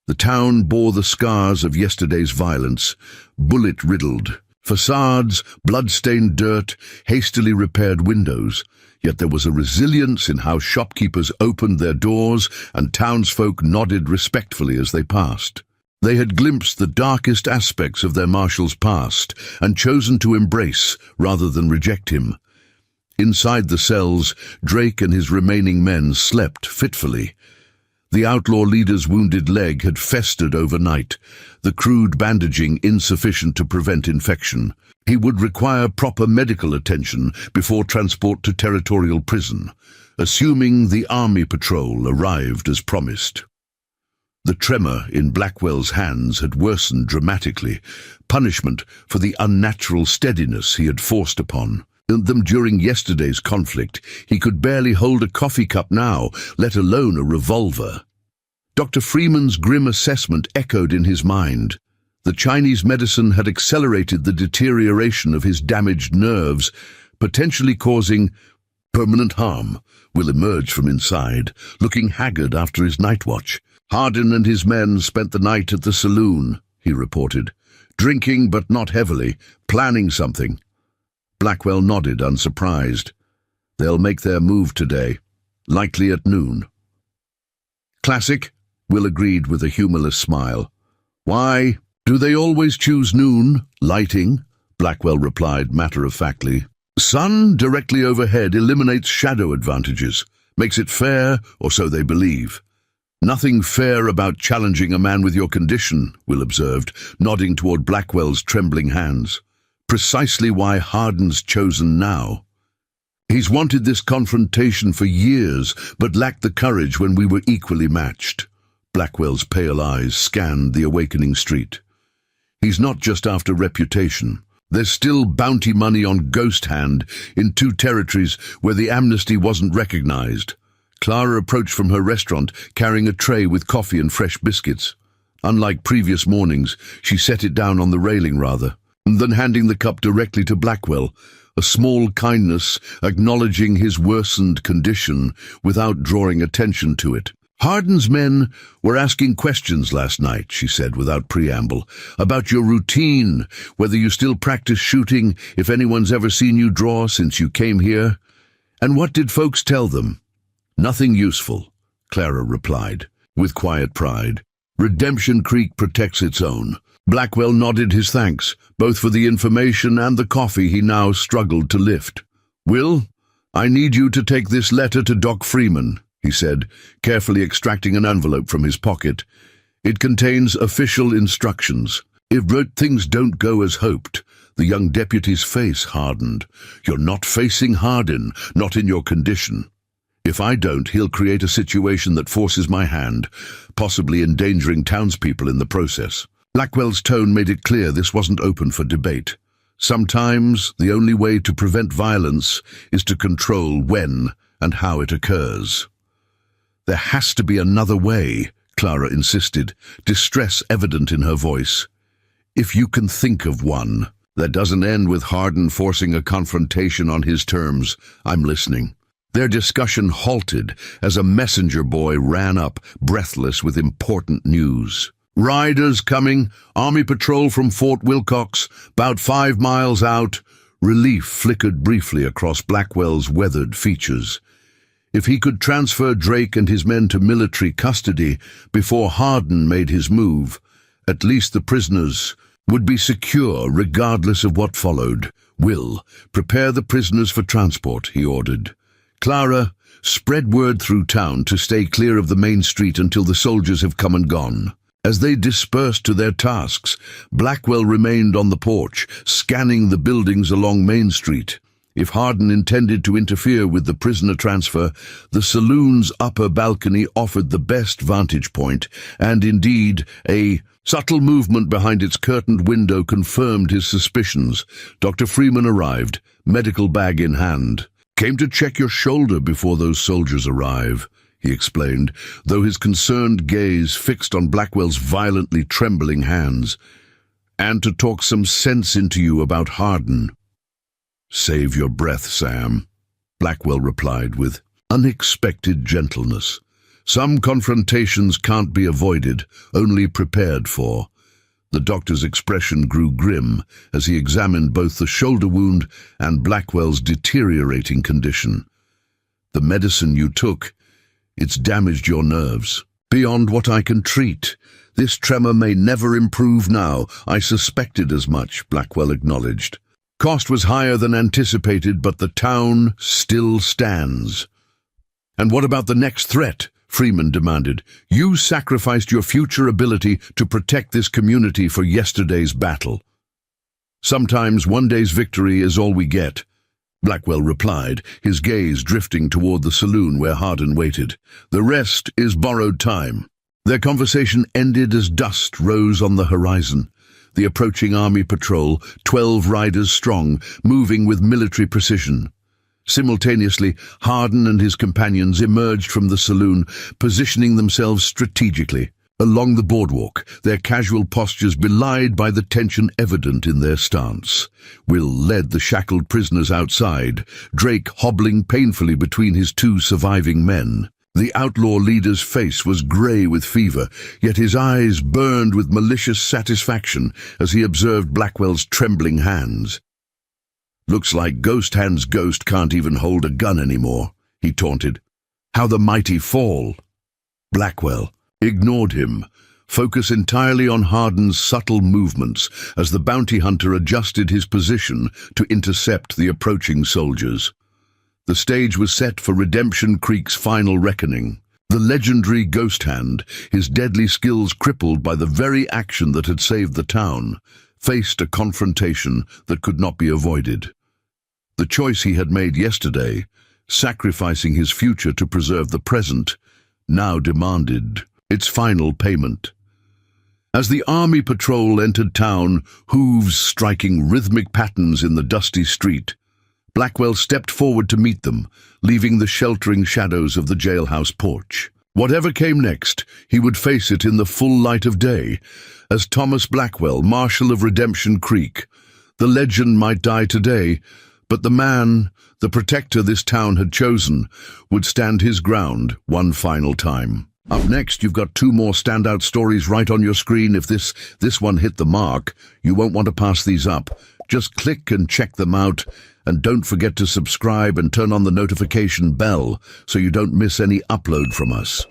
The town bore the scars of yesterday's violence, bullet-riddled. Facades, blood-stained dirt, hastily repaired windows. Yet there was a resilience in how shopkeepers opened their doors and townsfolk nodded respectfully as they passed. They had glimpsed the darkest aspects of their marshal's past and chosen to embrace rather than reject him. Inside the cells, Drake and his remaining men slept fitfully. The outlaw leader's wounded leg had festered overnight, the crude bandaging insufficient to prevent infection. He would require proper medical attention before transport to territorial prison, assuming the army patrol arrived as promised. The tremor in Blackwell's hands had worsened dramatically, punishment for the unnatural steadiness he had forced upon them during yesterday's conflict. He could barely hold a coffee cup now, let alone a revolver. Dr. Freeman's grim assessment echoed in his mind. The Chinese medicine had accelerated the deterioration of his damaged nerves, potentially causing permanent harm. Will emerge from inside, looking haggard after his night watch. Hardin and his men spent the night at the saloon, he reported, drinking but not heavily, planning something. Blackwell nodded, unsurprised. They'll make their move today, likely at noon. Classic, Will agreed with a humorless smile. Why? Do they always choose noon? Lighting? Blackwell replied matter-of-factly. Sun directly overhead eliminates shadow advantages, makes it fair, or so they believe. Nothing fair about challenging a man with your condition, Will observed, nodding toward Blackwell's trembling hands. Precisely why Hardin's chosen now. He's wanted this confrontation for years, but lacked the courage when we were equally matched. Blackwell's pale eyes scanned the awakening street. He's not just after reputation. There's still bounty money on Ghost Hand in 2 territories where the amnesty wasn't recognized. Clara approached from her restaurant, carrying a tray with coffee and fresh biscuits. Unlike previous mornings, she set it down on the railing and then handing the cup directly to Blackwell, a small kindness acknowledging his worsened condition without drawing attention to it. Hardin's men were asking questions last night, she said without preamble, about your routine, whether you still practice shooting, if anyone's ever seen you draw since you came here. And what did folks tell them? Nothing useful, Clara replied, with quiet pride. Redemption Creek protects its own. Blackwell nodded his thanks, both for the information and the coffee he now struggled to lift. Will, I need you to take this letter to Doc Freeman, he said, carefully extracting an envelope from his pocket. It contains official instructions. If things don't go as hoped, the young deputy's face hardened. You're not facing Hardin, not in your condition. If I don't, he'll create a situation that forces my hand, possibly endangering townspeople in the process. Blackwell's tone made it clear this wasn't open for debate. Sometimes the only way to prevent violence is to control when and how it occurs. There has to be another way, Clara insisted, distress evident in her voice. If you can think of one. That doesn't end with Hardin forcing a confrontation on his terms. I'm listening. Their discussion halted as a messenger boy ran up, breathless with important news. Riders coming, Army patrol from Fort Wilcox, about 5 miles out. Relief flickered briefly across Blackwell's weathered features. If he could transfer Drake and his men to military custody before Hardin made his move, at least the prisoners would be secure regardless of what followed. Will, prepare the prisoners for transport, he ordered. Clara, spread word through town to stay clear of the main street until the soldiers have come and gone. As they dispersed to their tasks, Blackwell remained on the porch, scanning the buildings along Main Street. If Hardin intended to interfere with the prisoner transfer, the saloon's upper balcony offered the best vantage point, and indeed, a subtle movement behind its curtained window confirmed his suspicions. Dr. Freeman arrived, medical bag in hand. Came to check your shoulder before those soldiers arrive, he explained, though his concerned gaze fixed on Blackwell's violently trembling hands. "And to talk some sense into you about Harden." "Save your breath, Sam," Blackwell replied with unexpected gentleness. "Some confrontations can't be avoided, only prepared for." The doctor's expression grew grim as he examined both the shoulder wound and Blackwell's deteriorating condition. "The medicine you took, it's damaged your nerves. Beyond what I can treat. This tremor may never improve now. I suspected as much," Blackwell acknowledged. "Cost was higher than anticipated, but the town still stands." "And what about the next threat?" Freeman demanded. "You sacrificed your future ability to protect this community for yesterday's battle." "Sometimes one day's victory is all we get," Blackwell replied, his gaze drifting toward the saloon where Harden waited. "The rest is borrowed time." Their conversation ended as dust rose on the horizon. The approaching army patrol, 12 riders strong, moving with military precision. Simultaneously, Harden and his companions emerged from the saloon, positioning themselves strategically. Along the boardwalk, their casual postures belied by the tension evident in their stance. Will led the shackled prisoners outside, Drake hobbling painfully between his 2 surviving men. The outlaw leader's face was grey with fever, yet his eyes burned with malicious satisfaction as he observed Blackwell's trembling hands. "Looks like Ghost Hand's ghost can't even hold a gun anymore," he taunted. "How the mighty fall." Blackwell ignored him, focus entirely on Harden's subtle movements as the bounty hunter adjusted his position to intercept the approaching soldiers. The stage was set for Redemption Creek's final reckoning. The legendary Ghost Hand, his deadly skills crippled by the very action that had saved the town, faced a confrontation that could not be avoided. The choice he had made yesterday, sacrificing his future to preserve the present, now demanded its final payment. As the army patrol entered town, hooves striking rhythmic patterns in the dusty street, Blackwell stepped forward to meet them, leaving the sheltering shadows of the jailhouse porch. Whatever came next, he would face it in the full light of day. As Thomas Blackwell, Marshal of Redemption Creek, the legend might die today, but the man, the protector this town had chosen, would stand his ground one final time. Up next, you've got 2 more standout stories right on your screen. If this one hit the mark, you won't want to pass these up. Just click and check them out, and don't forget to subscribe and turn on the notification bell so you don't miss any upload from us.